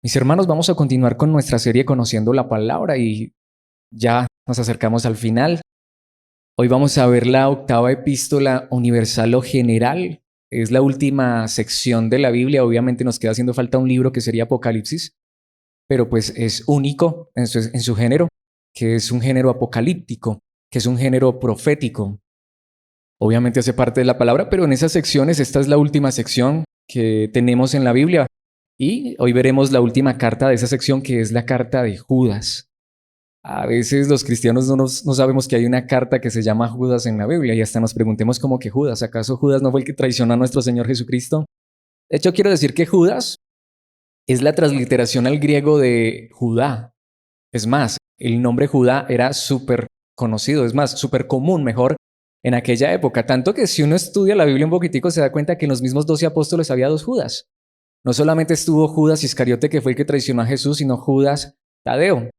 Mis hermanos, vamos a continuar con nuestra serie Conociendo la Palabra y ya nos acercamos al final. Hoy vamos a ver la octava epístola universal o general. Es la última sección de la Biblia. Obviamente nos queda haciendo falta un libro que sería Apocalipsis, pero pues es único en su género, que es un género apocalíptico, que es un género profético. Obviamente hace parte de la palabra, pero en esas secciones esta es la última sección que tenemos en la Biblia. Y hoy veremos la última carta de esa sección, que es la carta de Judas. A veces los cristianos no sabemos que hay una carta que se llama Judas en la Biblia y hasta nos preguntemos como que Judas, ¿acaso Judas no fue el que traicionó a nuestro Señor Jesucristo? De hecho, quiero decir que Judas es la transliteración al griego de Judá. Es más, el nombre Judá era súper conocido, es más, súper común, mejor, en aquella época. Tanto que si uno estudia la Biblia un poquitico se da cuenta que en los mismos 12 apóstoles había dos Judas. No solamente estuvo Judas Iscariote, que fue el que traicionó a Jesús, sino Judas Tadeo.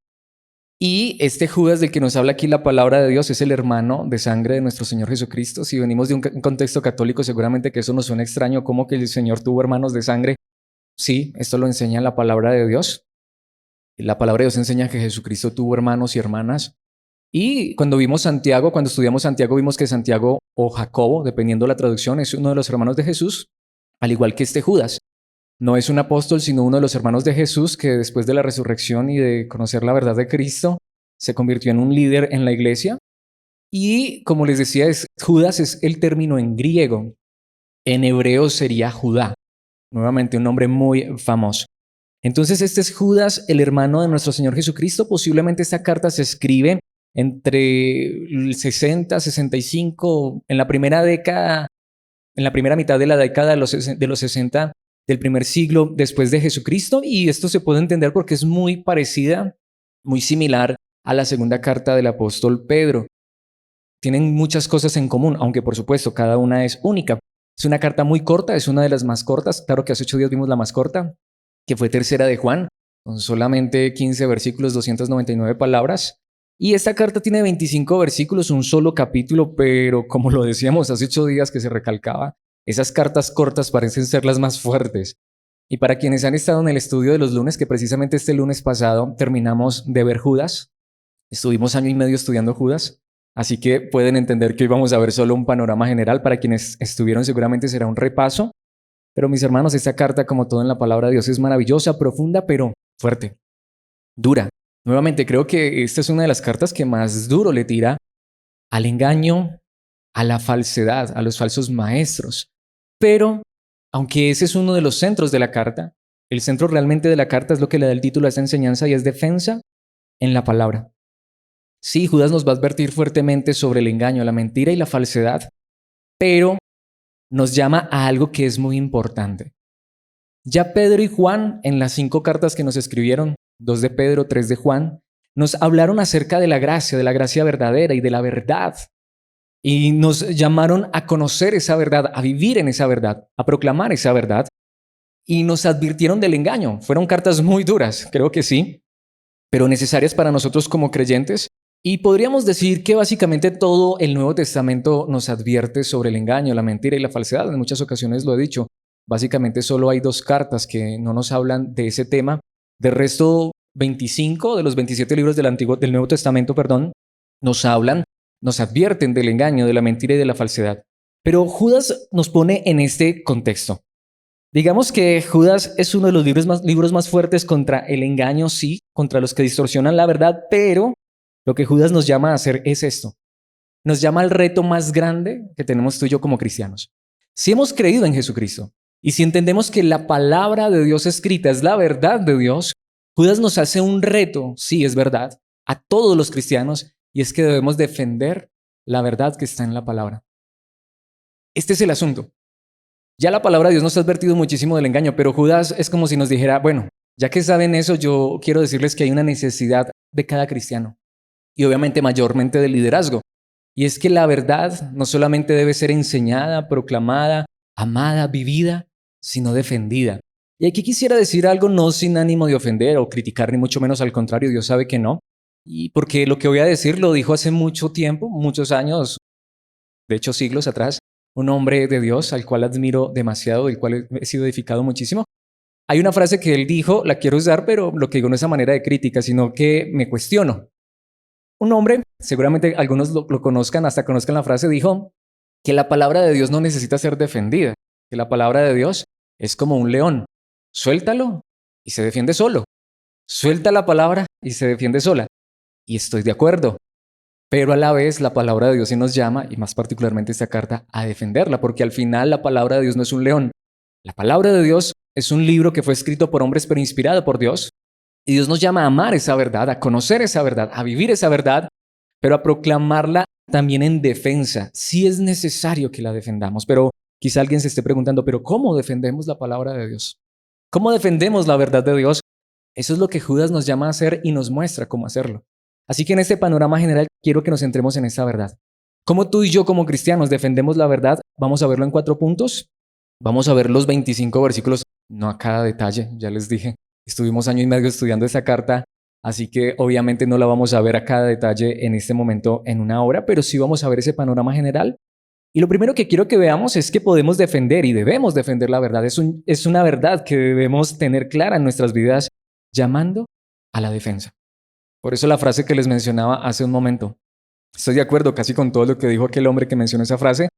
Y este Judas del que nos habla aquí la palabra de Dios es el hermano de sangre de nuestro Señor Jesucristo. Si venimos de un contexto católico, seguramente que eso nos suena extraño, como que el Señor tuvo hermanos de sangre. Sí, esto lo enseña la palabra de Dios. La palabra de Dios enseña que Jesucristo tuvo hermanos y hermanas. Y cuando vimos Santiago, cuando estudiamos Santiago, vimos que Santiago o Jacobo, dependiendo de la traducción, es uno de los hermanos de Jesús, al igual que este Judas. No es un apóstol, sino uno de los hermanos de Jesús que después de la resurrección y de conocer la verdad de Cristo, se convirtió en un líder en la iglesia. Y como les decía, Judas es el término en griego. En hebreo sería Judá. Nuevamente un nombre muy famoso. Entonces este es Judas, el hermano de nuestro Señor Jesucristo. Posiblemente esta carta se escribe entre el 60, 65, en la primera década, en la primera mitad de la década de los 60 del primer siglo después de Jesucristo, y esto se puede entender porque es muy parecida, muy similar a la segunda carta del apóstol Pedro. Tienen muchas cosas en común, aunque por supuesto cada una es única. Es una carta muy corta, es una de las más cortas. Claro que hace 8 días vimos la más corta, que fue tercera de Juan, con solamente 15 versículos, 299 palabras. Y esta carta tiene 25 versículos, un solo capítulo, pero como lo decíamos hace 8 días que se recalcaba, esas cartas cortas parecen ser las más fuertes. Y para quienes han estado en el estudio de los lunes, que precisamente este lunes pasado terminamos de ver Judas, estuvimos año y medio estudiando Judas, así que pueden entender que hoy vamos a ver solo un panorama general. Para quienes estuvieron seguramente será un repaso, pero mis hermanos, esta carta, como todo en la palabra de Dios, es maravillosa, profunda, pero fuerte, dura. Nuevamente, creo que esta es una de las cartas que más duro le tira al engaño, a la falsedad, a los falsos maestros. Pero, aunque ese es uno de los centros de la carta, el centro realmente de la carta es lo que le da el título a esta enseñanza, y es defensa en la palabra. Sí, Judas nos va a advertir fuertemente sobre el engaño, la mentira y la falsedad, pero nos llama a algo que es muy importante. Ya Pedro y Juan, en las 5 cartas que nos escribieron, 2 de Pedro, 3 de Juan, nos hablaron acerca de la gracia verdadera y de la verdad. Y nos llamaron a conocer esa verdad, a vivir en esa verdad, a proclamar esa verdad. Y nos advirtieron del engaño. Fueron cartas muy duras, creo que sí, pero necesarias para nosotros como creyentes. Y podríamos decir que básicamente todo el Nuevo Testamento nos advierte sobre el engaño, la mentira y la falsedad. En muchas ocasiones lo he dicho. Básicamente solo hay 2 cartas que no nos hablan de ese tema. De resto, 25 de los 27 libros del Nuevo Testamento, nos advierten del engaño, de la mentira y de la falsedad. Pero Judas nos pone en este contexto. Digamos que Judas es uno de los libros más fuertes contra el engaño, sí, contra los que distorsionan la verdad, pero lo que Judas nos llama a hacer es esto. Nos llama al reto más grande que tenemos tú y yo como cristianos. Si hemos creído en Jesucristo y si entendemos que la palabra de Dios escrita es la verdad de Dios, Judas nos hace un reto, sí, es verdad, a todos los cristianos, y es que debemos defender la verdad que está en la palabra. Este es el asunto. Ya la palabra de Dios nos ha advertido muchísimo del engaño, pero Judas es como si nos dijera, bueno, ya que saben eso, yo quiero decirles que hay una necesidad de cada cristiano y obviamente mayormente del liderazgo. Y es que la verdad no solamente debe ser enseñada, proclamada, amada, vivida, sino defendida. Y aquí quisiera decir algo no sin ánimo de ofender o criticar, ni mucho menos, al contrario, Dios sabe que no. Y porque lo que voy a decir lo dijo hace mucho tiempo, muchos años, de hecho siglos atrás, un hombre de Dios al cual admiro demasiado, del cual he sido edificado muchísimo. Hay una frase que él dijo, la quiero usar, pero lo que digo no es a manera de crítica, sino que me cuestiono. Un hombre, seguramente algunos lo conozcan, hasta conozcan la frase, dijo que la palabra de Dios no necesita ser defendida, que la palabra de Dios es como un león. Suéltalo y se defiende solo. Suelta la palabra y se defiende sola. Y estoy de acuerdo. Pero a la vez la palabra de Dios sí nos llama, y más particularmente esta carta, a defenderla, porque al final la palabra de Dios no es un león. La palabra de Dios es un libro que fue escrito por hombres pero inspirado por Dios. Y Dios nos llama a amar esa verdad, a conocer esa verdad, a vivir esa verdad, pero a proclamarla también en defensa. Sí es necesario que la defendamos, pero quizá alguien se esté preguntando, ¿pero cómo defendemos la palabra de Dios? ¿Cómo defendemos la verdad de Dios? Eso es lo que Judas nos llama a hacer y nos muestra cómo hacerlo. Así que en este panorama general quiero que nos centremos en esa verdad. ¿Cómo tú y yo como cristianos defendemos la verdad? Vamos a verlo en 4 puntos. Vamos a ver los 25 versículos, no a cada detalle, ya les dije. Estuvimos año y medio estudiando esta carta, así que obviamente no la vamos a ver a cada detalle en este momento en una hora, pero sí vamos a ver ese panorama general. Y lo primero que quiero que veamos es que podemos defender y debemos defender la verdad. Es una verdad que debemos tener clara en nuestras vidas, llamando a la defensa. Por eso la frase que les mencionaba hace un momento. Estoy de acuerdo casi con todo lo que dijo aquel hombre que mencionó esa frase,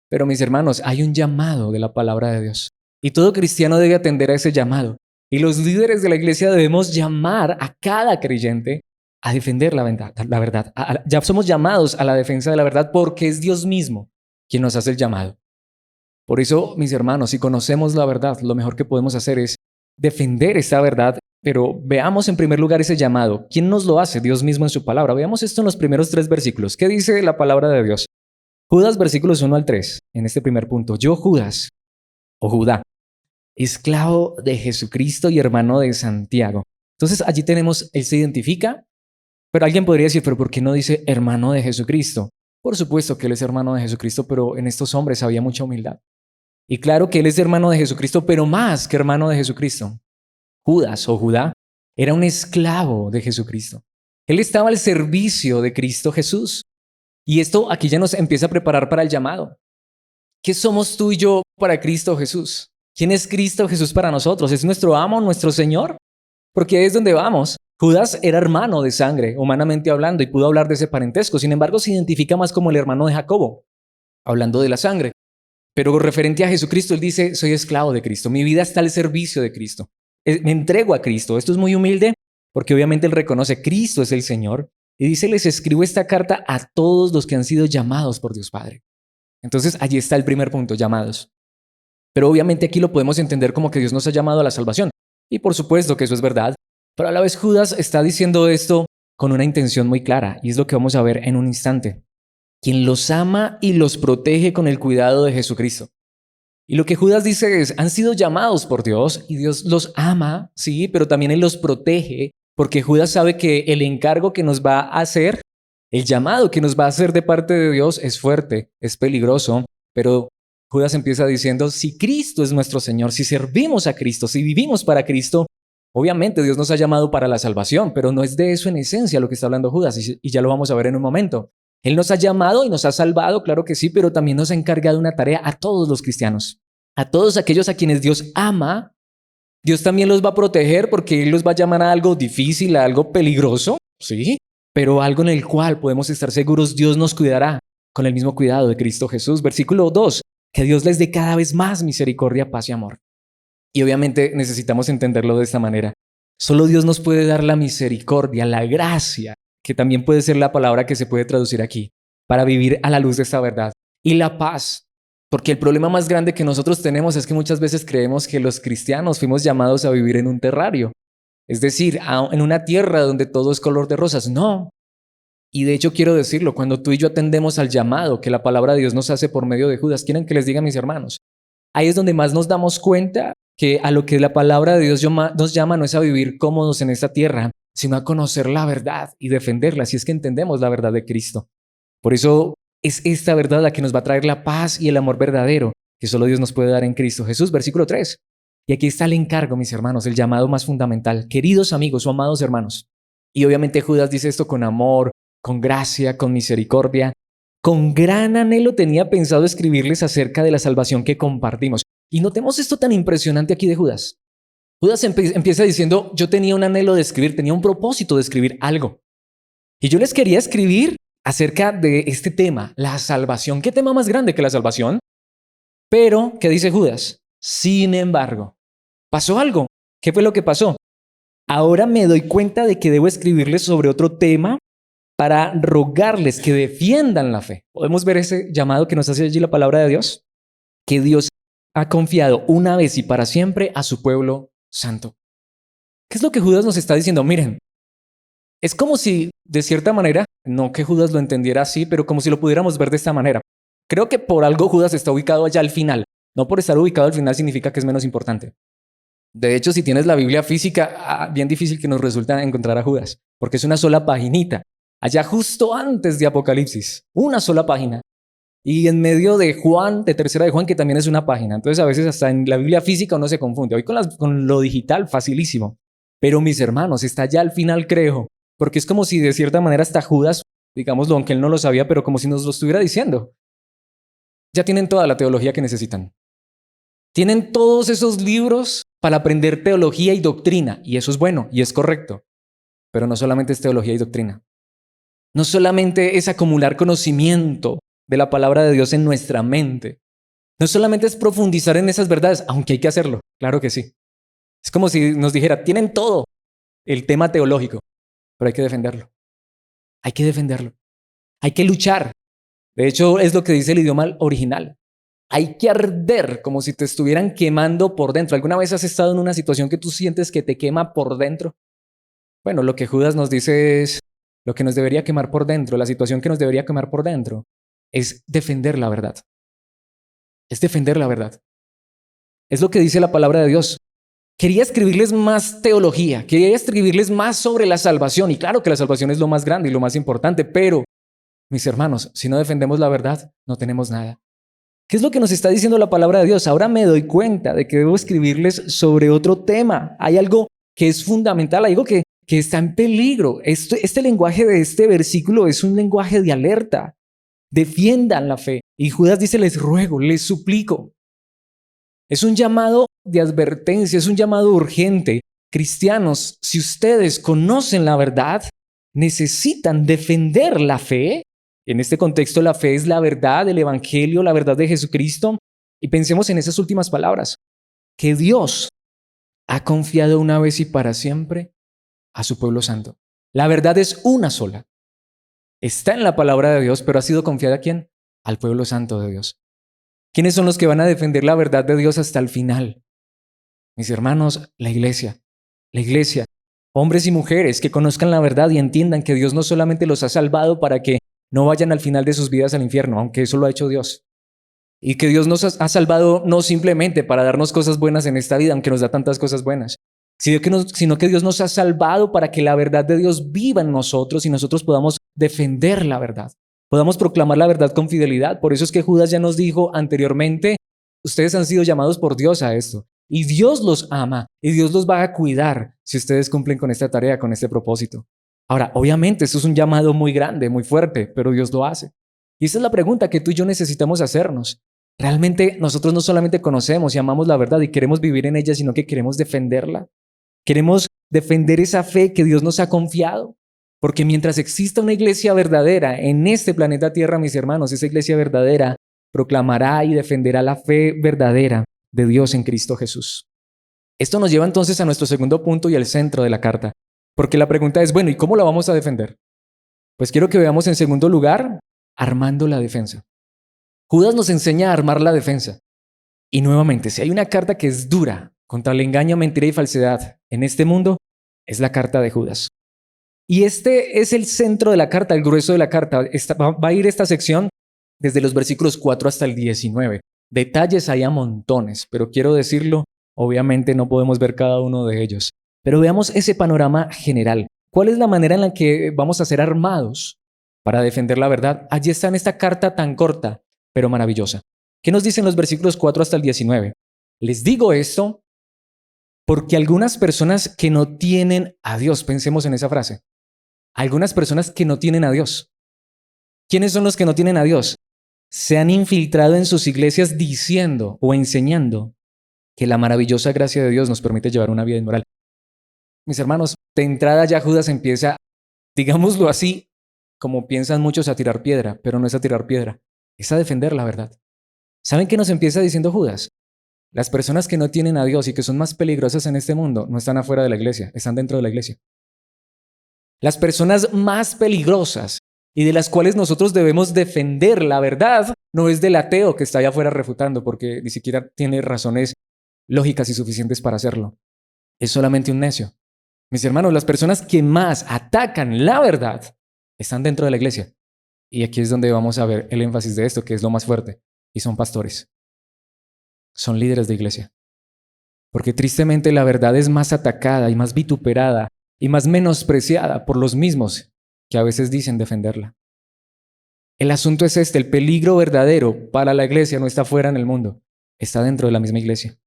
pero mis hermanos, hay un llamado de la palabra de Dios. Y todo cristiano debe atender a ese llamado. Y los líderes de la iglesia debemos llamar a cada creyente a defender la verdad. Ya somos llamados a la defensa de la verdad porque es Dios mismo quien nos hace el llamado. Por eso, mis hermanos, si conocemos la verdad, lo mejor que podemos hacer es defender esa verdad, pero veamos en primer lugar ese llamado. ¿Quién nos lo hace? Dios mismo en su palabra. Veamos esto en los primeros 3 versículos. ¿Qué dice la palabra de Dios? Judas, versículos 1 al 3, en este primer punto. Yo, Judas, o Judá, esclavo de Jesucristo y hermano de Santiago. Entonces allí tenemos, él se identifica, pero alguien podría decir, pero ¿por qué no dice hermano de Jesucristo? Por supuesto que él es hermano de Jesucristo, pero en estos hombres había mucha humildad. Y claro que él es hermano de Jesucristo, pero más que hermano de Jesucristo. Judas o Judá era un esclavo de Jesucristo. Él estaba al servicio de Cristo Jesús. Y esto aquí ya nos empieza a preparar para el llamado. ¿Qué somos tú y yo para Cristo Jesús? ¿Quién es Cristo Jesús para nosotros? ¿Es nuestro amo, nuestro Señor? Porque ahí es donde vamos. Judas era hermano de sangre, humanamente hablando, y pudo hablar de ese parentesco. Sin embargo, se identifica más como el hermano de Jacobo, hablando de la sangre. Pero referente a Jesucristo, él dice, soy esclavo de Cristo. Mi vida está al servicio de Cristo. Me entrego a Cristo. Esto es muy humilde porque obviamente él reconoce Cristo es el Señor. Y dice, les escribo esta carta a todos los que han sido llamados por Dios Padre. Entonces, allí está el primer punto, llamados. Pero obviamente aquí lo podemos entender como que Dios nos ha llamado a la salvación. Y por supuesto que eso es verdad. Pero a la vez Judas está diciendo esto con una intención muy clara. Y es lo que vamos a ver en un instante. Quien los ama y los protege con el cuidado de Jesucristo. Y lo que Judas dice es, han sido llamados por Dios y Dios los ama, sí, pero también Él los protege. Porque Judas sabe que el encargo que nos va a hacer, el llamado que nos va a hacer de parte de Dios es fuerte, es peligroso, pero Judas empieza diciendo, si Cristo es nuestro Señor, si servimos a Cristo, si vivimos para Cristo, obviamente Dios nos ha llamado para la salvación, pero no es de eso en esencia lo que está hablando Judas, y ya lo vamos a ver en un momento. Él nos ha llamado y nos ha salvado, claro que sí, pero también nos ha encargado una tarea a todos los cristianos, a todos aquellos a quienes Dios ama. Dios también los va a proteger porque Él los va a llamar a algo difícil, a algo peligroso, sí, pero algo en el cual podemos estar seguros Dios nos cuidará con el mismo cuidado de Cristo Jesús. Versículo 2, que Dios les dé cada vez más misericordia, paz y amor. Y obviamente necesitamos entenderlo de esta manera. Solo Dios nos puede dar la misericordia, la gracia, que también puede ser la palabra que se puede traducir aquí, para vivir a la luz de esta verdad. Y la paz. Porque el problema más grande que nosotros tenemos es que muchas veces creemos que los cristianos fuimos llamados a vivir en un terrario. Es decir, en una tierra donde todo es color de rosas. No. Y de hecho quiero decirlo, cuando tú y yo atendemos al llamado que la palabra de Dios nos hace por medio de Judas, quieren que les diga a mis hermanos, ahí es donde más nos damos cuenta que a lo que la palabra de Dios nos llama no es a vivir cómodos en esta tierra, sino a conocer la verdad y defenderla, si es que entendemos la verdad de Cristo. Por eso es esta verdad la que nos va a traer la paz y el amor verdadero que solo Dios nos puede dar en Cristo Jesús. Versículo 3. Y aquí está el encargo, mis hermanos, el llamado más fundamental. Queridos amigos o amados hermanos. Y obviamente Judas dice esto con amor, con gracia, con misericordia. Con gran anhelo tenía pensado escribirles acerca de la salvación que compartimos. Y notemos esto tan impresionante aquí de Judas. Judas empieza diciendo, yo tenía un anhelo de escribir, tenía un propósito de escribir algo. Y yo les quería escribir acerca de este tema, la salvación. ¿Qué tema más grande que la salvación? Pero, ¿qué dice Judas? Sin embargo, pasó algo. ¿Qué fue lo que pasó? Ahora me doy cuenta de que debo escribirles sobre otro tema para rogarles que defiendan la fe. ¿Podemos ver ese llamado que nos hace allí la palabra de Dios? Que Dios ha confiado una vez y para siempre a su pueblo santo. ¿Qué es lo que Judas nos está diciendo? Miren, es como si, de cierta manera, no que Judas lo entendiera así, pero como si lo pudiéramos ver de esta manera. Creo que por algo Judas está ubicado allá al final. No por estar ubicado al final significa que es menos importante. De hecho, si tienes la Biblia física, bien difícil que nos resulta encontrar a Judas, porque es una sola paginita. Allá justo antes de Apocalipsis, una sola página. Y en medio de Juan, de Tercera de Juan, que también es una página. Entonces a veces hasta en la Biblia física uno se confunde. Hoy con lo digital, facilísimo. Pero mis hermanos, está ya al final, creo. Porque es como si de cierta manera hasta Judas, digámoslo, aunque él no lo sabía, pero como si nos lo estuviera diciendo. Ya tienen toda la teología que necesitan. Tienen todos esos libros para aprender teología y doctrina. Y eso es bueno y es correcto. Pero no solamente es teología y doctrina. No solamente es acumular conocimiento de la palabra de Dios en nuestra mente. No solamente es profundizar en esas verdades, aunque hay que hacerlo, claro que sí. Es como si nos dijera, tienen todo el tema teológico, pero hay que defenderlo. Hay que defenderlo. Hay que luchar. De hecho, es lo que dice el idioma original. Hay que arder como si te estuvieran quemando por dentro. ¿Alguna vez has estado en una situación que tú sientes que te quema por dentro? Bueno, lo que Judas nos dice es lo que nos debería quemar por dentro, la situación que nos debería quemar por dentro, es defender la verdad. Es defender la verdad. Es lo que dice la palabra de Dios. Quería escribirles más teología, quería escribirles más sobre la salvación. Y claro que la salvación es lo más grande y lo más importante, pero, mis hermanos, si no defendemos la verdad, no tenemos nada. ¿Qué es lo que nos está diciendo la palabra de Dios? Ahora me doy cuenta de que debo escribirles sobre otro tema. Hay algo que es fundamental, algo que está en peligro. Este lenguaje de este versículo es un lenguaje de alerta. Defiendan la fe. Y Judas dice, les ruego, les suplico. Es un llamado de advertencia, es un llamado urgente. Cristianos, si ustedes conocen la verdad, necesitan defender la fe. En este contexto, la fe es la verdad del Evangelio, la verdad de Jesucristo. Y pensemos en esas últimas palabras, que Dios ha confiado una vez y para siempre a su pueblo santo. La verdad es una sola. Está en la palabra de Dios, pero ha sido confiada ¿a quién? Al pueblo santo de Dios. ¿Quiénes son los que van a defender la verdad de Dios hasta el final? Mis hermanos, la iglesia. La iglesia. Hombres y mujeres que conozcan la verdad y entiendan que Dios no solamente los ha salvado para que no vayan al final de sus vidas al infierno, aunque eso lo ha hecho Dios. Y que Dios nos ha salvado no simplemente para darnos cosas buenas en esta vida, aunque nos da tantas cosas buenas, sino que Dios nos ha salvado para que la verdad de Dios viva en nosotros y nosotros podamos defender la verdad. Podamos proclamar la verdad con fidelidad. Por eso es que Judas ya nos dijo anteriormente, ustedes han sido llamados por Dios a esto. Y Dios los ama y Dios los va a cuidar si ustedes cumplen con esta tarea, con este propósito. Ahora, obviamente, esto es un llamado muy grande, muy fuerte, pero Dios lo hace. Y esa es la pregunta que tú y yo necesitamos hacernos. ¿Realmente nosotros no solamente conocemos y amamos la verdad y queremos vivir en ella, sino que queremos defenderla? ¿Queremos defender esa fe que Dios nos ha confiado? Porque mientras exista una iglesia verdadera en este planeta Tierra, mis hermanos, esa iglesia verdadera proclamará y defenderá la fe verdadera de Dios en Cristo Jesús. Esto nos lleva entonces a nuestro segundo punto y al centro de la carta. Porque la pregunta es, bueno, ¿y cómo la vamos a defender? Pues quiero que veamos en segundo lugar, armando la defensa. Judas nos enseña a armar la defensa. Y nuevamente, si hay una carta que es dura contra el engaño, mentira y falsedad en este mundo, es la carta de Judas. Y este es el centro de la carta, el grueso de la carta. Va a ir esta sección desde los versículos 4 hasta el 19. Detalles hay a montones, pero quiero decirlo, obviamente no podemos ver cada uno de ellos. Pero veamos ese panorama general. ¿Cuál es la manera en la que vamos a ser armados para defender la verdad? Allí está en esta carta tan corta, pero maravillosa. ¿Qué nos dicen los versículos 4 hasta el 19? Les digo esto porque algunas personas que no tienen a Dios, pensemos en esa frase, algunas personas que no tienen a Dios. ¿Quiénes son los que no tienen a Dios? Se han infiltrado en sus iglesias diciendo o enseñando que la maravillosa gracia de Dios nos permite llevar una vida inmoral. Mis hermanos, de entrada ya Judas empieza, digámoslo así, como piensan muchos, a tirar piedra, pero no es a tirar piedra, es a defender la verdad. ¿Saben qué nos empieza diciendo Judas? Las personas que no tienen a Dios y que son más peligrosas en este mundo no están afuera de la iglesia, están dentro de la iglesia. Las personas más peligrosas y de las cuales nosotros debemos defender la verdad no es del ateo que está allá afuera refutando porque ni siquiera tiene razones lógicas y suficientes para hacerlo. Es solamente un necio. Mis hermanos, las personas que más atacan la verdad están dentro de la iglesia. Y aquí es donde vamos a ver el énfasis de esto, que es lo más fuerte. Y son pastores. Son líderes de iglesia. Porque tristemente la verdad es más atacada y más vituperada y más menospreciada por los mismos que a veces dicen defenderla. El asunto es este, el peligro verdadero para la iglesia no está fuera en el mundo, está dentro de la misma iglesia.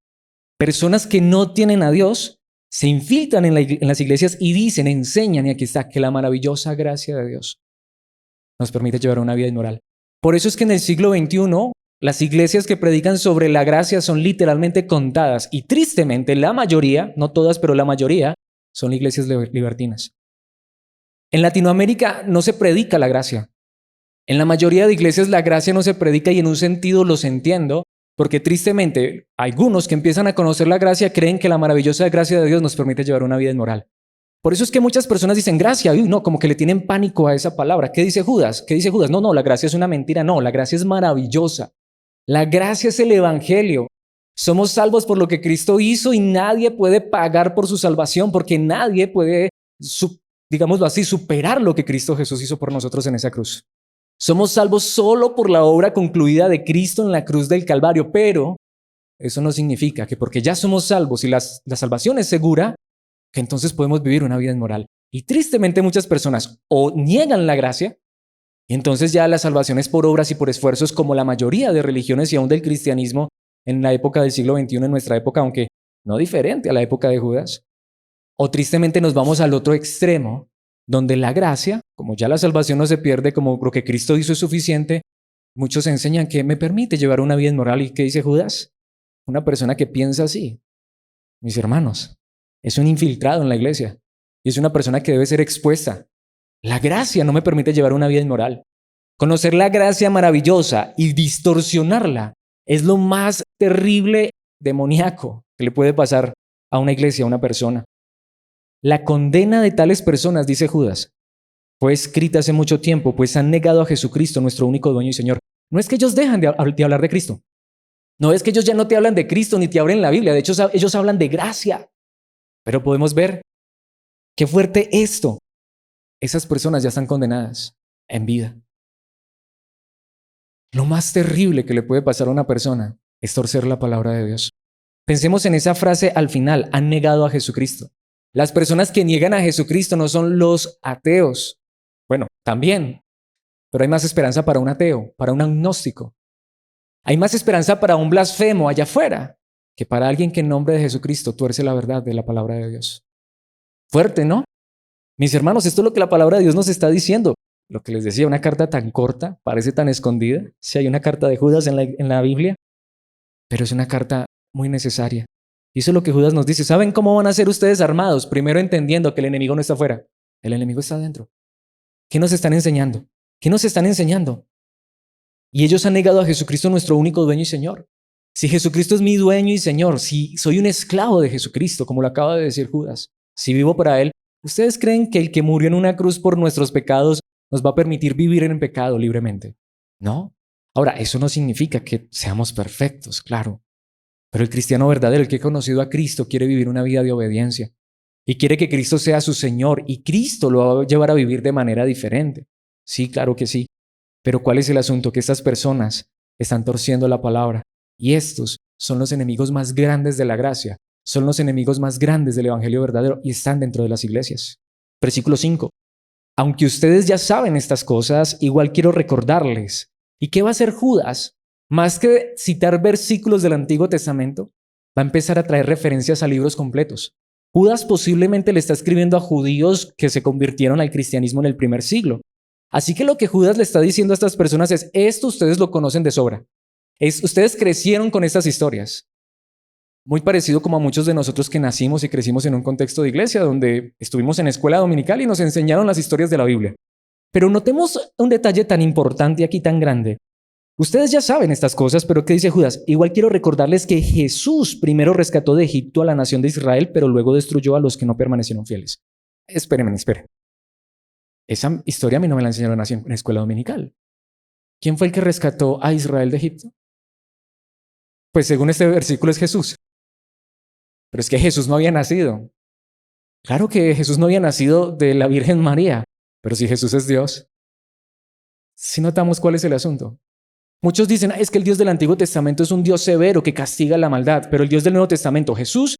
Personas que no tienen a Dios se infiltran en las iglesias y dicen, enseñan, y aquí está, que la maravillosa gracia de Dios nos permite llevar una vida inmoral. Por eso es que en el siglo XXI las iglesias que predican sobre la gracia son literalmente contadas y tristemente la mayoría, no todas, pero la mayoría, son iglesias libertinas. En Latinoamérica no se predica la gracia. En la mayoría de iglesias la gracia no se predica y en un sentido los entiendo, porque tristemente algunos que empiezan a conocer la gracia creen que la maravillosa gracia de Dios nos permite llevar una vida inmoral. Por eso es que muchas personas dicen gracia, no, como que le tienen pánico a esa palabra. ¿Qué dice Judas? ¿Qué dice Judas? No, la gracia es una mentira. No, la gracia es maravillosa. La gracia es el evangelio. Somos salvos por lo que Cristo hizo y nadie puede pagar por su salvación porque nadie puede, digámoslo así, superar lo que Cristo Jesús hizo por nosotros en esa cruz. Somos salvos solo por la obra concluida de Cristo en la cruz del Calvario, pero eso no significa que porque ya somos salvos y la salvación es segura, que entonces podemos vivir una vida inmoral. Y tristemente muchas personas o niegan la gracia, y entonces ya la salvación es por obras y por esfuerzos como la mayoría de religiones y aún del cristianismo en la época del siglo XXI, en nuestra época, aunque no diferente a la época de Judas. O tristemente nos vamos al otro extremo, donde la gracia, como ya la salvación no se pierde, como lo que Cristo hizo es suficiente, muchos enseñan que me permite llevar una vida inmoral. ¿Y qué dice Judas? Una persona que piensa así, mis hermanos, es un infiltrado en la iglesia y es una persona que debe ser expuesta. La gracia no me permite llevar una vida inmoral. Conocer la gracia maravillosa y distorsionarla es lo más terrible, demoníaco que le puede pasar a una iglesia, a una persona. La condena de tales personas, dice Judas, fue escrita hace mucho tiempo, pues han negado a Jesucristo, nuestro único dueño y Señor. No es que ellos dejan de hablar de Cristo. No es que ellos ya no te hablan de Cristo ni te abren la Biblia. De hecho, ellos hablan de gracia. Pero podemos ver qué fuerte esto. Esas personas ya están condenadas en vida. Lo más terrible que le puede pasar a una persona es torcer la palabra de Dios. Pensemos en esa frase al final, han negado a Jesucristo. Las personas que niegan a Jesucristo no son los ateos. Bueno, también, pero hay más esperanza para un ateo, para un agnóstico. Hay más esperanza para un blasfemo allá afuera que para alguien que en nombre de Jesucristo tuerce la verdad de la palabra de Dios. Fuerte, ¿no? Mis hermanos, esto es lo que la palabra de Dios nos está diciendo. Lo que les decía, una carta tan corta, parece tan escondida. Si hay una carta de Judas en la Biblia, pero es una carta muy necesaria. Y eso es lo que Judas nos dice. ¿Saben cómo van a ser ustedes armados? Primero entendiendo que el enemigo no está afuera. El enemigo está adentro. ¿Qué nos están enseñando? ¿Qué nos están enseñando? Y ellos han negado a Jesucristo, nuestro único dueño y Señor. Si Jesucristo es mi dueño y Señor, si soy un esclavo de Jesucristo, como lo acaba de decir Judas, si vivo para Él, ¿ustedes creen que el que murió en una cruz por nuestros pecados nos va a permitir vivir en pecado libremente? No. Ahora, eso no significa que seamos perfectos, claro. Pero el cristiano verdadero, el que ha conocido a Cristo, quiere vivir una vida de obediencia y quiere que Cristo sea su Señor y Cristo lo va a llevar a vivir de manera diferente. Sí, claro que sí. Pero ¿cuál es el asunto? Que estas personas están torciendo la palabra y estos son los enemigos más grandes de la gracia, son los enemigos más grandes del evangelio verdadero y están dentro de las iglesias. Versículo 5. Aunque ustedes ya saben estas cosas, igual quiero recordarles. ¿Y qué va a hacer Judas? Más que citar versículos del Antiguo Testamento, va a empezar a traer referencias a libros completos. Judas posiblemente le está escribiendo a judíos que se convirtieron al cristianismo en el primer siglo. Así que lo que Judas le está diciendo a estas personas es, esto ustedes lo conocen de sobra. Ustedes crecieron con estas historias. Muy parecido como a muchos de nosotros que nacimos y crecimos en un contexto de iglesia donde estuvimos en escuela dominical y nos enseñaron las historias de la Biblia. Pero notemos un detalle tan importante aquí, tan grande. Ustedes ya saben estas cosas, pero ¿qué dice Judas? Igual quiero recordarles que Jesús primero rescató de Egipto a la nación de Israel, pero luego destruyó a los que no permanecieron fieles. Espérenme. Esa historia a mí no me la enseñaron así en escuela dominical. ¿Quién fue el que rescató a Israel de Egipto? Pues según este versículo es Jesús. Pero es que Jesús no había nacido. Claro que Jesús no había nacido de la Virgen María, pero si Jesús es Dios, si notamos cuál es el asunto. Muchos dicen, es que el Dios del Antiguo Testamento es un Dios severo que castiga la maldad, pero el Dios del Nuevo Testamento, Jesús,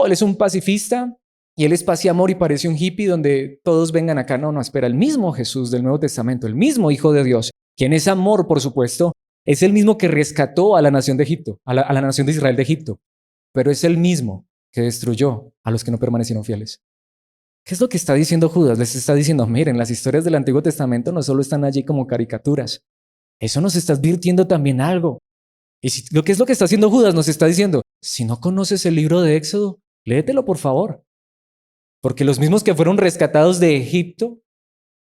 él es un pacifista y él es paz y amor y parece un hippie donde todos vengan acá. No, espera, el mismo Jesús del Nuevo Testamento, el mismo Hijo de Dios, quien es amor, por supuesto, es el mismo que rescató a la nación de Egipto, a la nación de Israel de Egipto, pero es el mismo que destruyó a los que no permanecieron fieles. ¿Qué es lo que está diciendo Judas? Les está diciendo, miren, las historias del Antiguo Testamento no solo están allí como caricaturas. Eso nos está advirtiendo también algo. Y ¿qué es lo que está haciendo Judas? Nos está diciendo, si no conoces el libro de Éxodo, léetelo por favor. Porque los mismos que fueron rescatados de Egipto,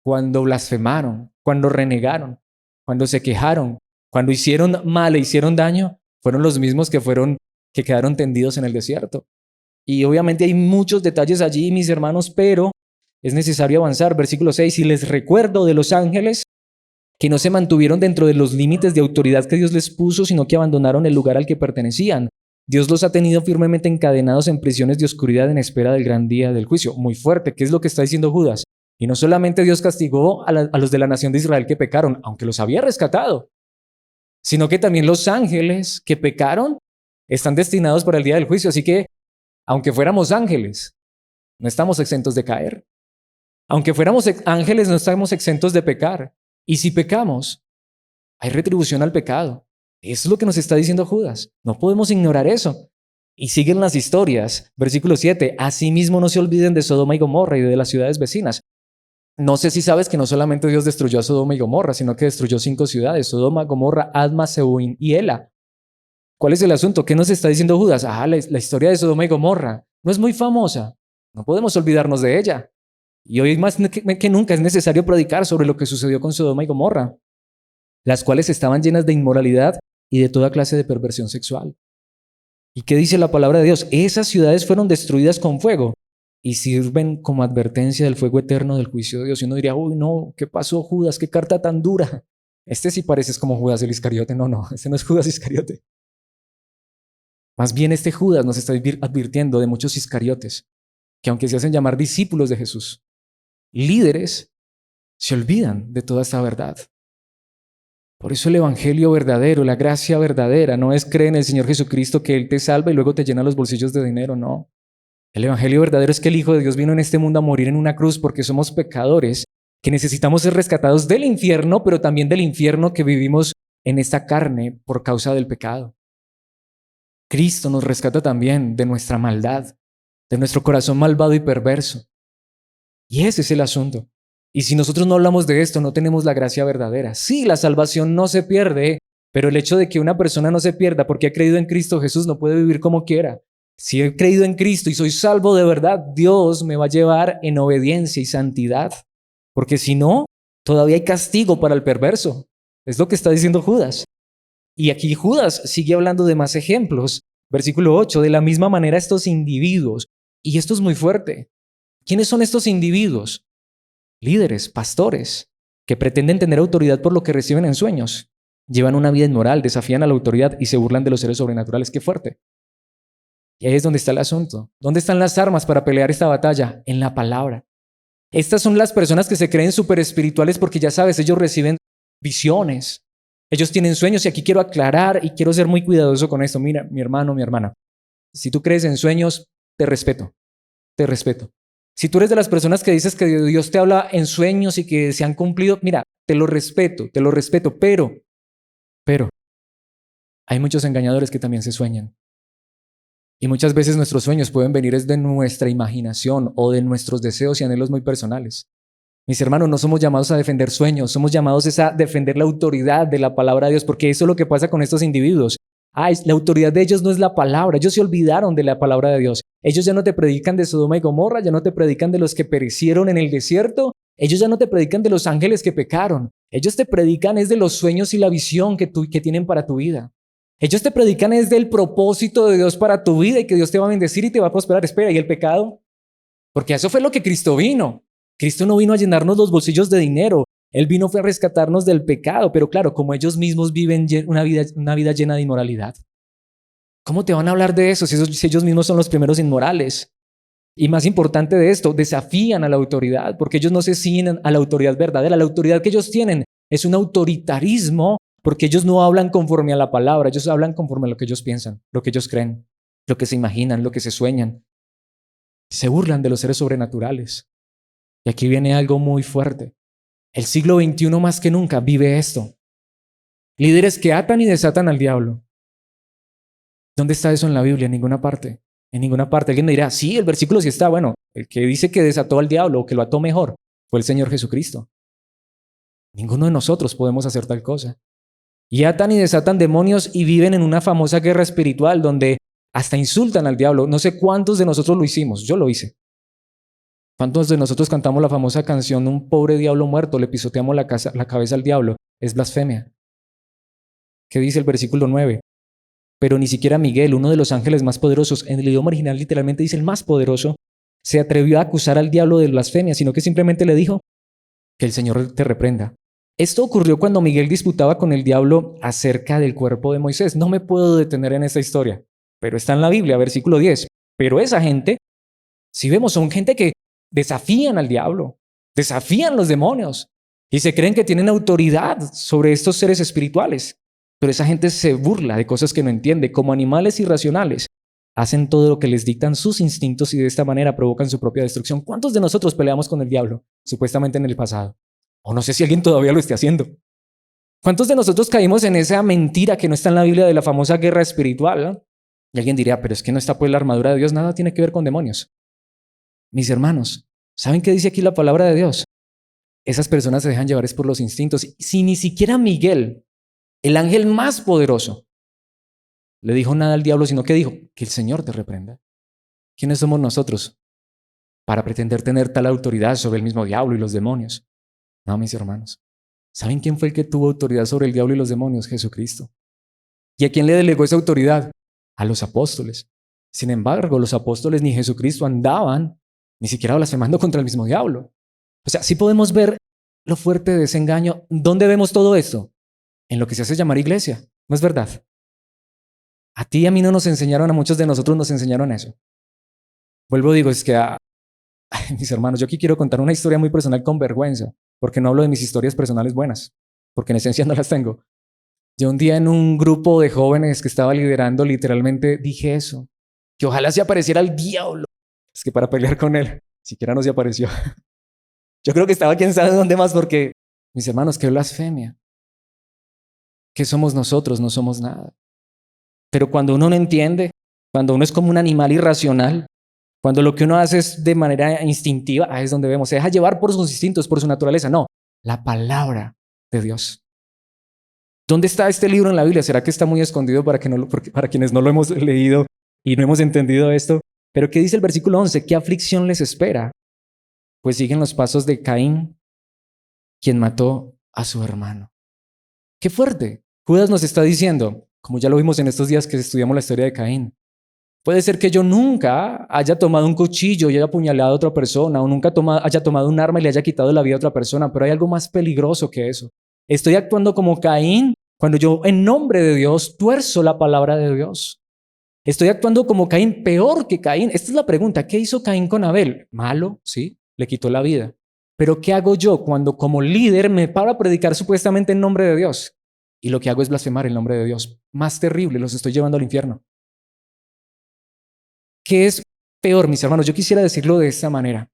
cuando blasfemaron, cuando renegaron, cuando se quejaron, cuando hicieron mal e hicieron daño, fueron los mismos que quedaron tendidos en el desierto. Y obviamente hay muchos detalles allí, mis hermanos, pero es necesario avanzar. Versículo 6, y les recuerdo de los ángeles que no se mantuvieron dentro de los límites de autoridad que Dios les puso, sino que abandonaron el lugar al que pertenecían. Dios los ha tenido firmemente encadenados en prisiones de oscuridad en espera del gran día del juicio. Muy fuerte, ¿qué es lo que está diciendo Judas? Y no solamente Dios castigó a los de la nación de Israel que pecaron, aunque los había rescatado, sino que también los ángeles que pecaron están destinados para el día del juicio. Así que, aunque fuéramos ángeles, no estamos exentos de caer. Aunque fuéramos ángeles, no estamos exentos de pecar. Y si pecamos, hay retribución al pecado. Eso es lo que nos está diciendo Judas. No podemos ignorar eso. Y siguen las historias. Versículo 7. Asimismo no se olviden de Sodoma y Gomorra y de las ciudades vecinas. No sé si sabes que no solamente Dios destruyó a Sodoma y Gomorra, sino que destruyó 5 ciudades. Sodoma, Gomorra, Adma, Seboín y Ela. ¿Cuál es el asunto? ¿Qué nos está diciendo Judas? La historia de Sodoma y Gomorra no es muy famosa. No podemos olvidarnos de ella. Y hoy más que nunca es necesario predicar sobre lo que sucedió con Sodoma y Gomorra, las cuales estaban llenas de inmoralidad y de toda clase de perversión sexual. ¿Y qué dice la palabra de Dios? Esas ciudades fueron destruidas con fuego y sirven como advertencia del fuego eterno del juicio de Dios. Y uno diría, uy, no, ¿qué pasó, Judas? ¿Qué carta tan dura? Este sí pareces como Judas el Iscariote. No, este no es Judas Iscariote. Más bien este Judas nos está advirtiendo de muchos Iscariotes, que aunque se hacen llamar discípulos de Jesús, líderes, se olvidan de toda esta verdad. Por eso el evangelio verdadero, la gracia verdadera, no es creer en el Señor Jesucristo que Él te salva y luego te llena los bolsillos de dinero, no. El evangelio verdadero es que el Hijo de Dios vino en este mundo a morir en una cruz porque somos pecadores, que necesitamos ser rescatados del infierno, pero también del infierno que vivimos en esta carne por causa del pecado. Cristo nos rescata también de nuestra maldad, de nuestro corazón malvado y perverso. Y ese es el asunto. Y si nosotros no hablamos de esto, no tenemos la gracia verdadera. Sí, la salvación no se pierde, pero el hecho de que una persona no se pierda porque ha creído en Cristo Jesús no puede vivir como quiera. Si he creído en Cristo y soy salvo de verdad, Dios me va a llevar en obediencia y santidad. Porque si no, todavía hay castigo para el perverso. Es lo que está diciendo Judas. Y aquí Judas sigue hablando de más ejemplos. Versículo 8, de la misma manera estos individuos. Y esto es muy fuerte. ¿Quiénes son estos individuos? Líderes, pastores, que pretenden tener autoridad por lo que reciben en sueños. Llevan una vida inmoral, desafían a la autoridad y se burlan de los seres sobrenaturales. ¡Qué fuerte! Y ahí es donde está el asunto. ¿Dónde están las armas para pelear esta batalla? En la palabra. Estas son las personas que se creen súper espirituales porque ya sabes, ellos reciben visiones. Ellos tienen sueños y aquí quiero aclarar y quiero ser muy cuidadoso con esto. Mira, mi hermano, mi hermana, si tú crees en sueños, te respeto, te respeto. Si tú eres de las personas que dices que Dios te habla en sueños y que se han cumplido, mira, te lo respeto, pero hay muchos engañadores que también se sueñan. Y muchas veces nuestros sueños pueden venir desde nuestra imaginación o de nuestros deseos y anhelos muy personales. Mis hermanos, no somos llamados a defender sueños, somos llamados a defender la autoridad de la palabra de Dios, porque eso es lo que pasa con estos individuos. La autoridad de ellos no es la palabra. Ellos se olvidaron de la palabra de Dios. Ellos ya no te predican de Sodoma y Gomorra, ya no te predican de los que perecieron en el desierto. Ellos ya no te predican de los ángeles que pecaron. Ellos te predican es de los sueños y la visión que tienen para tu vida. Ellos te predican es del propósito de Dios para tu vida y que Dios te va a bendecir y te va a prosperar. Espera, ¿y el pecado? Porque eso fue lo que Cristo vino. Cristo no vino a llenarnos los bolsillos de dinero. Él vino fue a rescatarnos del pecado. Pero claro, como ellos mismos viven una vida llena de inmoralidad. ¿Cómo te van a hablar de eso si ellos mismos son los primeros inmorales? Y más importante de esto, desafían a la autoridad porque ellos no se siguen a la autoridad verdadera. La autoridad que ellos tienen es un autoritarismo porque ellos no hablan conforme a la palabra. Ellos hablan conforme a lo que ellos piensan, lo que ellos creen, lo que se imaginan, lo que se sueñan. Se burlan de los seres sobrenaturales. Y aquí viene algo muy fuerte. El siglo XXI más que nunca vive esto. Líderes que atan y desatan al diablo. ¿Dónde está eso en la Biblia? En ninguna parte. En ninguna parte. Alguien me dirá, sí, el versículo sí está. Bueno, el que dice que desató al diablo o que lo ató mejor fue el Señor Jesucristo. Ninguno de nosotros podemos hacer tal cosa. Y atan y desatan demonios y viven en una famosa guerra espiritual donde hasta insultan al diablo. No sé cuántos de nosotros lo hicimos. Yo lo hice. ¿Cuántos de nosotros cantamos la famosa canción Un pobre diablo muerto, le pisoteamos la cabeza al diablo? Es blasfemia. ¿Qué dice el versículo 9? Pero ni siquiera Miguel, uno de los ángeles más poderosos, en el idioma original literalmente dice el más poderoso, se atrevió a acusar al diablo de blasfemia, sino que simplemente le dijo que el Señor te reprenda. Esto ocurrió cuando Miguel disputaba con el diablo acerca del cuerpo de Moisés. No me puedo detener en esta historia, pero está en la Biblia, versículo 10. Pero esa gente, si vemos, son gente que desafían al diablo, desafían los demonios y se creen que tienen autoridad sobre estos seres espirituales. Pero esa gente se burla de cosas que no entiende. Como animales irracionales, hacen todo lo que les dictan sus instintos y de esta manera provocan su propia destrucción. ¿Cuántos de nosotros peleamos con el diablo, supuestamente en el pasado? O no sé si alguien todavía lo esté haciendo. ¿Cuántos de nosotros caímos en esa mentira que no está en la Biblia de la famosa guerra espiritual? ¿No? Y alguien diría, pero es que no está pues la armadura de Dios, nada tiene que ver con demonios. Mis hermanos, ¿saben qué dice aquí la palabra de Dios? Esas personas se dejan llevar es por los instintos. Si ni siquiera Miguel, el ángel más poderoso, le dijo nada al diablo, sino que dijo, que el Señor te reprenda. ¿Quiénes somos nosotros para pretender tener tal autoridad sobre el mismo diablo y los demonios? No, mis hermanos. ¿Saben quién fue el que tuvo autoridad sobre el diablo y los demonios? Jesucristo. ¿Y a quién le delegó esa autoridad? A los apóstoles. Sin embargo, los apóstoles ni Jesucristo andaban ni siquiera blasfemando contra el mismo diablo. O sea, sí podemos ver lo fuerte de ese engaño. ¿Dónde vemos todo esto? En lo que se hace llamar iglesia. ¿No es verdad? A ti y a mí no nos enseñaron, a muchos de nosotros nos enseñaron eso. Vuelvo, digo, es que mis hermanos, yo aquí quiero contar una historia muy personal con vergüenza, porque no hablo de mis historias personales buenas, porque en esencia no las tengo. Yo un día en un grupo de jóvenes que estaba liderando, literalmente dije eso, que ojalá se apareciera el diablo. Es que para pelear con él, siquiera no se apareció. Yo creo que estaba quién sabe dónde más, porque, mis hermanos, qué blasfemia. ¿Qué somos nosotros? No somos nada. Pero cuando uno no entiende, cuando uno es como un animal irracional, cuando lo que uno hace es de manera instintiva, ahí es donde vemos, se deja llevar por sus instintos, por su naturaleza. No, la palabra de Dios. ¿Dónde está este libro en la Biblia? ¿Será que está muy escondido para quienes no lo hemos leído y no hemos entendido esto? Pero ¿qué dice el versículo 11? ¿Qué aflicción les espera? Pues siguen los pasos de Caín, quien mató a su hermano. ¡Qué fuerte! Judas nos está diciendo, como ya lo vimos en estos días que estudiamos la historia de Caín, puede ser que yo nunca haya tomado un cuchillo y haya apuñalado a otra persona, o nunca haya tomado un arma y le haya quitado la vida a otra persona, pero hay algo más peligroso que eso. Estoy actuando como Caín cuando yo, en nombre de Dios, tuerzo la palabra de Dios. Estoy actuando como Caín, peor que Caín. Esta es la pregunta, ¿qué hizo Caín con Abel? Malo, sí, le quitó la vida. Pero ¿qué hago yo cuando como líder me paro a predicar supuestamente en nombre de Dios? Y lo que hago es blasfemar el nombre de Dios. Más terrible, los estoy llevando al infierno. ¿Qué es peor, mis hermanos? Yo quisiera decirlo de esta manera.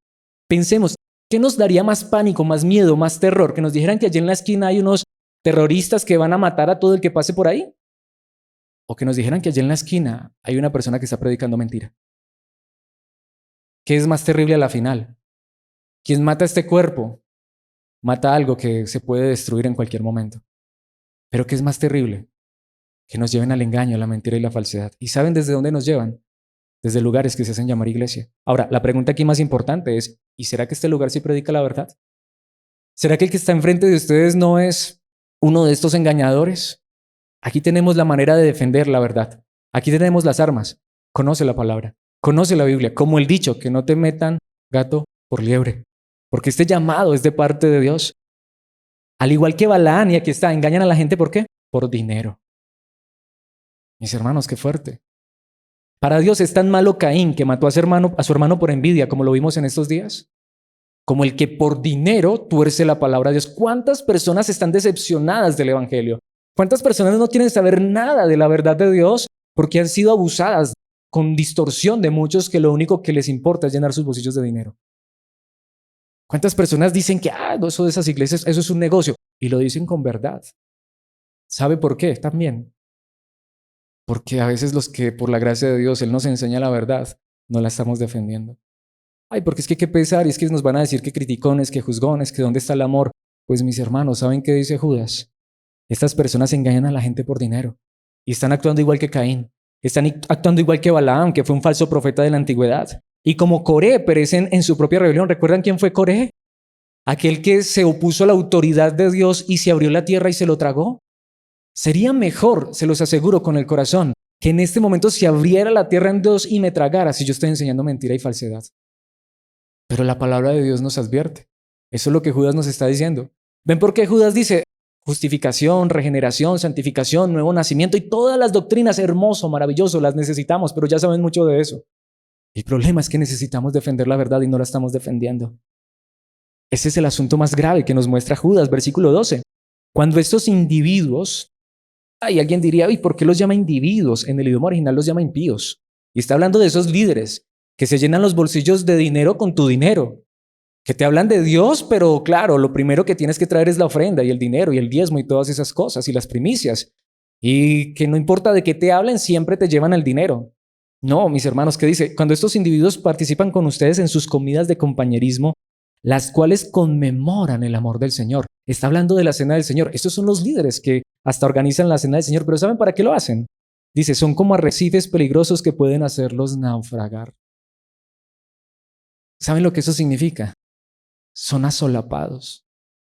Pensemos, ¿qué nos daría más pánico, más miedo, más terror? ¿Que nos dijeran que allí en la esquina hay unos terroristas que van a matar a todo el que pase por ahí? ¿O que nos dijeran que allí en la esquina hay una persona que está predicando mentira? ¿Qué es más terrible a la final? Quien mata este cuerpo, mata algo que se puede destruir en cualquier momento. ¿Pero qué es más terrible? que nos lleven al engaño, a la mentira y la falsedad. ¿Y saben desde dónde nos llevan? Desde lugares que se hacen llamar iglesia. Ahora, la pregunta aquí más importante es, ¿y será que este lugar sí predica la verdad? ¿Será que el que está enfrente de ustedes no es uno de estos engañadores? Aquí tenemos la manera de defender la verdad. Aquí tenemos las armas. Conoce la palabra, conoce la Biblia, como el dicho, que no te metan gato por liebre, porque este llamado es de parte de Dios. Al igual que Balaán, y aquí está, engañan a la gente, ¿por qué? Por dinero. Mis hermanos, qué fuerte. Para Dios es tan malo Caín, que mató a su hermano por envidia, como lo vimos en estos días, como el que por dinero tuerce la palabra de Dios. ¿Cuántas personas están decepcionadas del Evangelio? ¿Cuántas personas no quieren saber nada de la verdad de Dios porque han sido abusadas con distorsión de muchos que lo único que les importa es llenar sus bolsillos de dinero? ¿Cuántas personas dicen que no, eso de esas iglesias, eso es un negocio? Y lo dicen con verdad. ¿Sabe por qué? También porque a veces los que por la gracia de Dios Él nos enseña la verdad, no la estamos defendiendo. Ay, porque es que qué pesar, y es que nos van a decir que criticones, que juzgones, que dónde está el amor. Pues mis hermanos, ¿saben qué dice Judas? Estas personas engañan a la gente por dinero y están actuando igual que Caín. Están actuando igual que Balaam, que fue un falso profeta de la antigüedad. Y como Coré perecen en su propia rebelión. ¿Recuerdan quién fue Coré? Aquel que se opuso a la autoridad de Dios y se abrió la tierra y se lo tragó. Sería mejor, se los aseguro con el corazón, que en este momento se abriera la tierra en dos y me tragara si yo estoy enseñando mentira y falsedad. Pero la palabra de Dios nos advierte. Eso es lo que Judas nos está diciendo. ¿Ven por qué Judas dice justificación, regeneración, santificación, nuevo nacimiento y todas las doctrinas, hermoso, maravilloso, las necesitamos, pero ya saben mucho de eso? El problema es que necesitamos defender la verdad y no la estamos defendiendo. Ese es el asunto más grave que nos muestra Judas, versículo 12. Cuando estos individuos, alguien diría, ¿y por qué los llama individuos? En el idioma original los llama impíos. Y está hablando de esos líderes que se llenan los bolsillos de dinero con tu dinero, que te hablan de Dios, pero claro, lo primero que tienes que traer es la ofrenda y el dinero y el diezmo y todas esas cosas y las primicias. Y que no importa de qué te hablen, siempre te llevan el dinero. No, mis hermanos, ¿qué dice? Cuando estos individuos participan con ustedes en sus comidas de compañerismo, las cuales conmemoran el amor del Señor. Está hablando de la cena del Señor. Estos son los líderes que hasta organizan la cena del Señor, pero ¿saben para qué lo hacen? Dice, son como arrecifes peligrosos que pueden hacerlos naufragar. ¿Saben lo que eso significa? Son asolapados.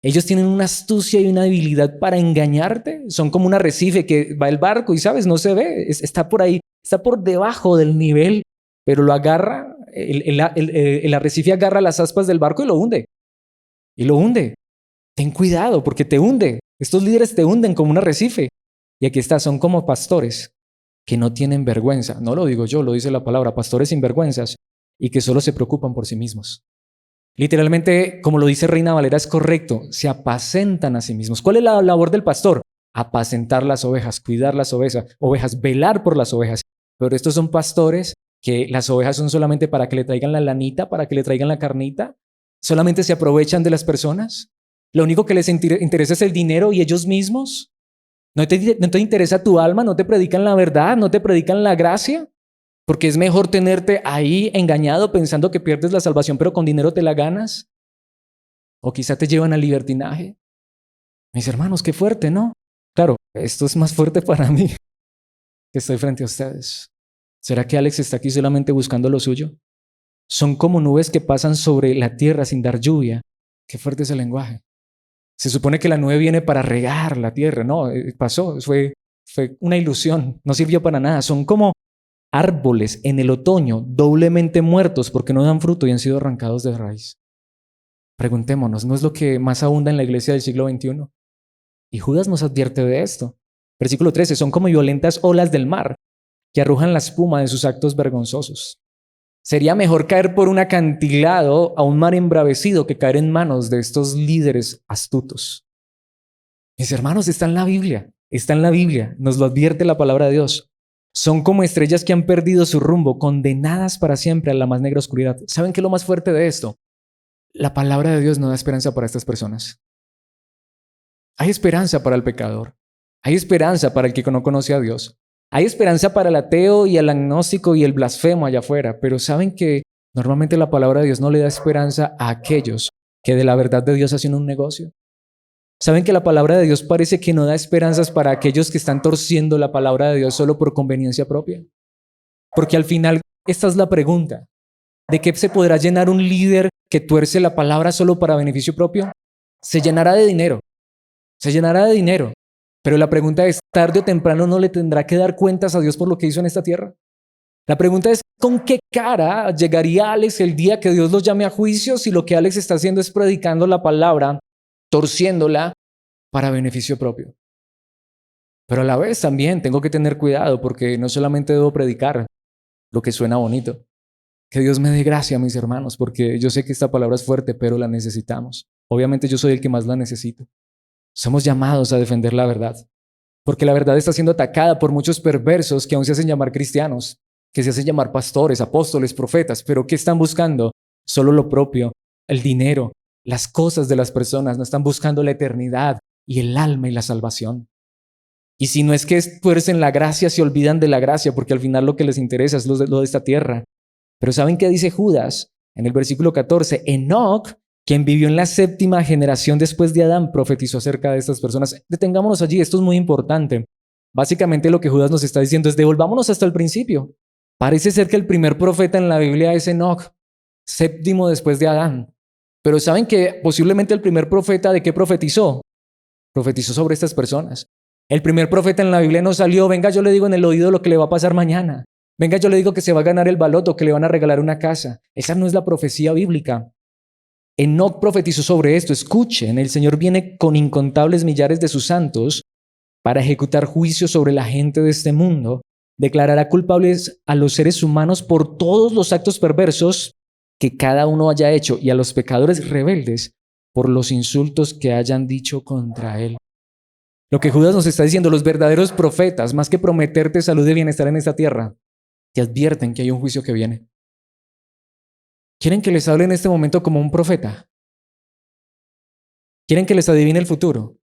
Ellos tienen una astucia y una habilidad para engañarte. Son como un arrecife que va el barco y, ¿sabes? No se ve. Está por ahí, está por debajo del nivel, pero lo agarra, el arrecife agarra las aspas del barco y lo hunde. Y lo hunde. Ten cuidado porque te hunde. Estos líderes te hunden como un arrecife. Y aquí está, son como pastores que no tienen vergüenza. No lo digo yo, lo dice la palabra, pastores sin vergüenzas y que solo se preocupan por sí mismos. Literalmente, como lo dice Reina Valera, es correcto, se apacentan a sí mismos. ¿Cuál es la labor del pastor? Apacentar las ovejas, cuidar las ovejas, velar por las ovejas. Pero estos son pastores que las ovejas son solamente para que le traigan la lanita, para que le traigan la carnita. Solamente se aprovechan de las personas. Lo único que les interesa es el dinero y ellos mismos. No te interesa tu alma, no te predican la verdad, no te predican la gracia. Porque es mejor tenerte ahí engañado pensando que pierdes la salvación, pero con dinero te la ganas. O quizá te llevan al libertinaje. Mis hermanos, qué fuerte, ¿no? Claro, esto es más fuerte para mí que estoy frente a ustedes. ¿Será que Alex está aquí solamente buscando lo suyo? Son como nubes que pasan sobre la tierra sin dar lluvia. Qué fuerte es el lenguaje. Se supone que la nube viene para regar la tierra. No, pasó, fue una ilusión. No sirvió para nada. Son como árboles en el otoño doblemente muertos porque no dan fruto y han sido arrancados de raíz. Preguntémonos, ¿no es lo que más abunda en la iglesia del siglo XXI? Y Judas nos advierte de esto. Versículo 13, son como violentas olas del mar que arrojan la espuma de sus actos vergonzosos. Sería mejor caer por un acantilado a un mar embravecido que caer en manos de estos líderes astutos. Mis hermanos, está en la Biblia, nos lo advierte la palabra de Dios. Son como estrellas que han perdido su rumbo, condenadas para siempre a la más negra oscuridad. ¿Saben qué es lo más fuerte de esto? La palabra de Dios no da esperanza para estas personas. Hay esperanza para el pecador. Hay esperanza para el que no conoce a Dios. Hay esperanza para el ateo y el agnóstico y el blasfemo allá afuera. Pero ¿saben que normalmente la palabra de Dios no le da esperanza a aquellos que de la verdad de Dios hacen un negocio? ¿Saben que la palabra de Dios parece que no da esperanzas para aquellos que están torciendo la palabra de Dios solo por conveniencia propia? Porque al final, esta es la pregunta. ¿De qué se podrá llenar un líder que tuerce la palabra solo para beneficio propio? Se llenará de dinero. Se llenará de dinero. Pero la pregunta es, tarde o temprano no le tendrá que dar cuentas a Dios por lo que hizo en esta tierra. La pregunta es, ¿con qué cara llegaría Alex el día que Dios los llame a juicio si lo que Alex está haciendo es predicando la palabra, torciéndola para beneficio propio? Pero a la vez también tengo que tener cuidado porque no solamente debo predicar lo que suena bonito. Que Dios me dé gracia, mis hermanos, porque yo sé que esta palabra es fuerte, pero la necesitamos. Obviamente yo soy el que más la necesito. Somos llamados a defender la verdad, porque la verdad está siendo atacada por muchos perversos que aún se hacen llamar cristianos, que se hacen llamar pastores, apóstoles, profetas, pero ¿qué están buscando? Solo lo propio, el dinero, las cosas de las personas, no están buscando la eternidad y el alma y la salvación. Y si no es que tuercen la gracia, se olvidan de la gracia, porque al final lo que les interesa es lo de esta tierra. Pero ¿saben qué dice Judas? En el versículo 14, Enoc, quien vivió en la 7ª generación después de Adán, profetizó acerca de estas personas. Detengámonos allí, esto es muy importante. Básicamente lo que Judas nos está diciendo es devolvámonos hasta el principio. Parece ser que el primer profeta en la Biblia es Enoc, 7º después de Adán. Pero ¿saben que posiblemente el primer profeta de qué profetizó? Profetizó sobre estas personas. El primer profeta en la Biblia no salió, venga, yo le digo en el oído lo que le va a pasar mañana. Venga, yo le digo que se va a ganar el baloto, que le van a regalar una casa. Esa no es la profecía bíblica. Enoc profetizó sobre esto. Escuchen, el Señor viene con incontables millares de sus santos para ejecutar juicio sobre la gente de este mundo. Declarará culpables a los seres humanos por todos los actos perversos que cada uno haya hecho y a los pecadores rebeldes por los insultos que hayan dicho contra él. Lo que Judas nos está diciendo, los verdaderos profetas, más que prometerte salud y bienestar en esta tierra, te advierten que hay un juicio que viene. ¿Quieren que les hable en este momento como un profeta? ¿Quieren que les adivine el futuro?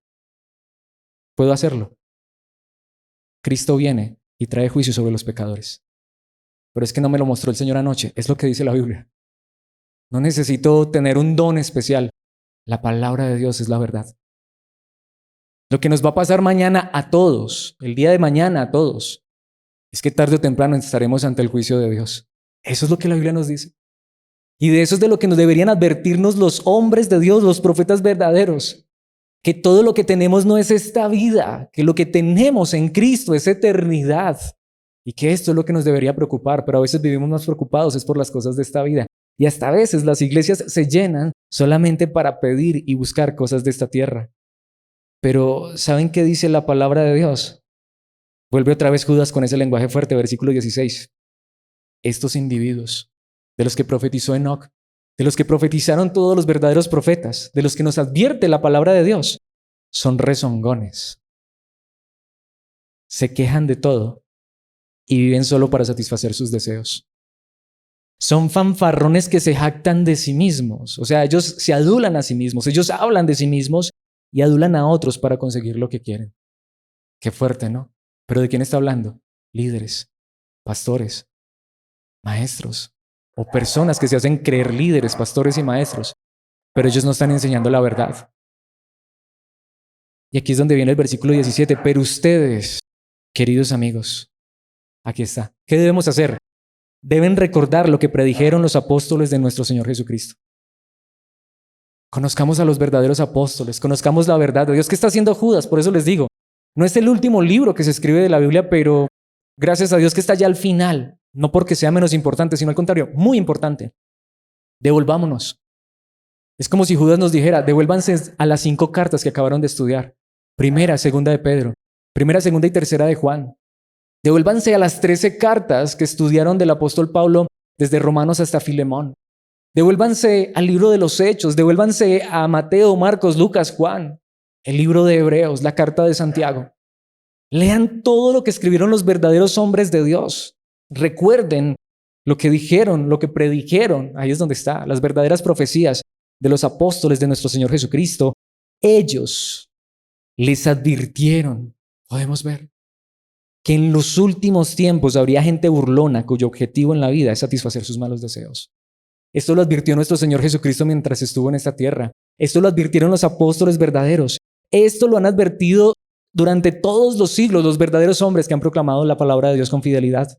Puedo hacerlo. Cristo viene y trae juicio sobre los pecadores. Pero es que no me lo mostró el Señor anoche, es lo que dice la Biblia. No necesito tener un don especial. La palabra de Dios es la verdad. Lo que nos va a pasar mañana a todos, el día de mañana a todos, es que tarde o temprano estaremos ante el juicio de Dios. Eso es lo que la Biblia nos dice. Y de eso es de lo que nos deberían advertirnos los hombres de Dios, los profetas verdaderos. Que todo lo que tenemos no es esta vida, que lo que tenemos en Cristo es eternidad. Y que esto es lo que nos debería preocupar, pero a veces vivimos más preocupados es por las cosas de esta vida. Y hasta a veces las iglesias se llenan solamente para pedir y buscar cosas de esta tierra. Pero ¿saben qué dice la palabra de Dios? Vuelve otra vez Judas con ese lenguaje fuerte, versículo 16. Estos individuos, de los que profetizó Enoc, de los que profetizaron todos los verdaderos profetas, de los que nos advierte la palabra de Dios, son rezongones. Se quejan de todo y viven solo para satisfacer sus deseos. Son fanfarrones que se jactan de sí mismos, o sea, ellos se adulan a sí mismos, ellos hablan de sí mismos y adulan a otros para conseguir lo que quieren. Qué fuerte, ¿no? ¿Pero de quién está hablando? Líderes, pastores, maestros o personas que se hacen creer líderes, pastores y maestros, pero ellos no están enseñando la verdad. Y aquí es donde viene el versículo 17. Pero ustedes, queridos amigos, aquí está. ¿Qué debemos hacer? Deben recordar lo que predijeron los apóstoles de nuestro Señor Jesucristo. Conozcamos a los verdaderos apóstoles, conozcamos la verdad de Dios. ¿Qué está haciendo Judas? Por eso les digo, no es el último libro que se escribe de la Biblia, pero gracias a Dios que está ya al final. No porque sea menos importante, sino al contrario, muy importante. Devolvámonos. Es como si Judas nos dijera, devuélvanse a las 5 cartas que acabaron de estudiar. Primera, segunda de Pedro. Primera, segunda y tercera de Juan. Devuélvanse a las 13 cartas que estudiaron del apóstol Pablo desde Romanos hasta Filemón. Devuélvanse al libro de los Hechos. Devuélvanse a Mateo, Marcos, Lucas, Juan. El libro de Hebreos, la carta de Santiago. Lean todo lo que escribieron los verdaderos hombres de Dios. Recuerden lo que dijeron, lo que predijeron. Ahí es donde está, las verdaderas profecías de los apóstoles de nuestro Señor Jesucristo. Ellos les advirtieron, podemos ver, que en los últimos tiempos habría gente burlona cuyo objetivo en la vida es satisfacer sus malos deseos. Esto lo advirtió nuestro Señor Jesucristo mientras estuvo en esta tierra. Esto lo advirtieron los apóstoles verdaderos. Esto lo han advertido durante todos los siglos los verdaderos hombres que han proclamado la palabra de Dios con fidelidad.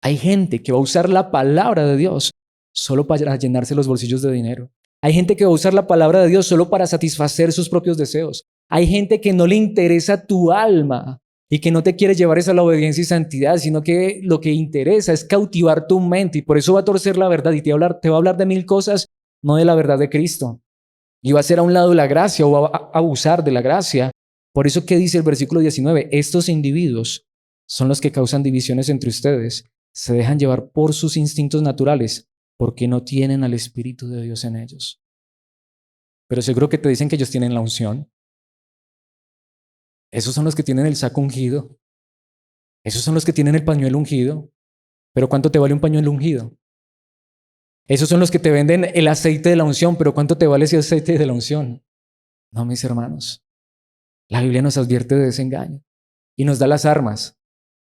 Hay gente que va a usar la palabra de Dios solo para llenarse los bolsillos de dinero. Hay gente que va a usar la palabra de Dios solo para satisfacer sus propios deseos. Hay gente que no le interesa tu alma y que no te quiere llevar a la obediencia y santidad, sino que lo que interesa es cautivar tu mente y por eso va a torcer la verdad y te va a hablar de mil cosas, no de la verdad de Cristo. Y va a hacer a un lado la gracia o va a abusar de la gracia. Por eso, ¿qué dice el versículo 19? Estos individuos son los que causan divisiones entre ustedes. Se dejan llevar por sus instintos naturales porque no tienen al Espíritu de Dios en ellos. Pero seguro que te dicen que ellos tienen la unción. Esos son los que tienen el saco ungido. Esos son los que tienen el pañuelo ungido. Pero ¿cuánto te vale un pañuelo ungido? Esos son los que te venden el aceite de la unción. Pero ¿cuánto te vale ese aceite de la unción? No, mis hermanos. La Biblia nos advierte de ese engaño y nos da las armas.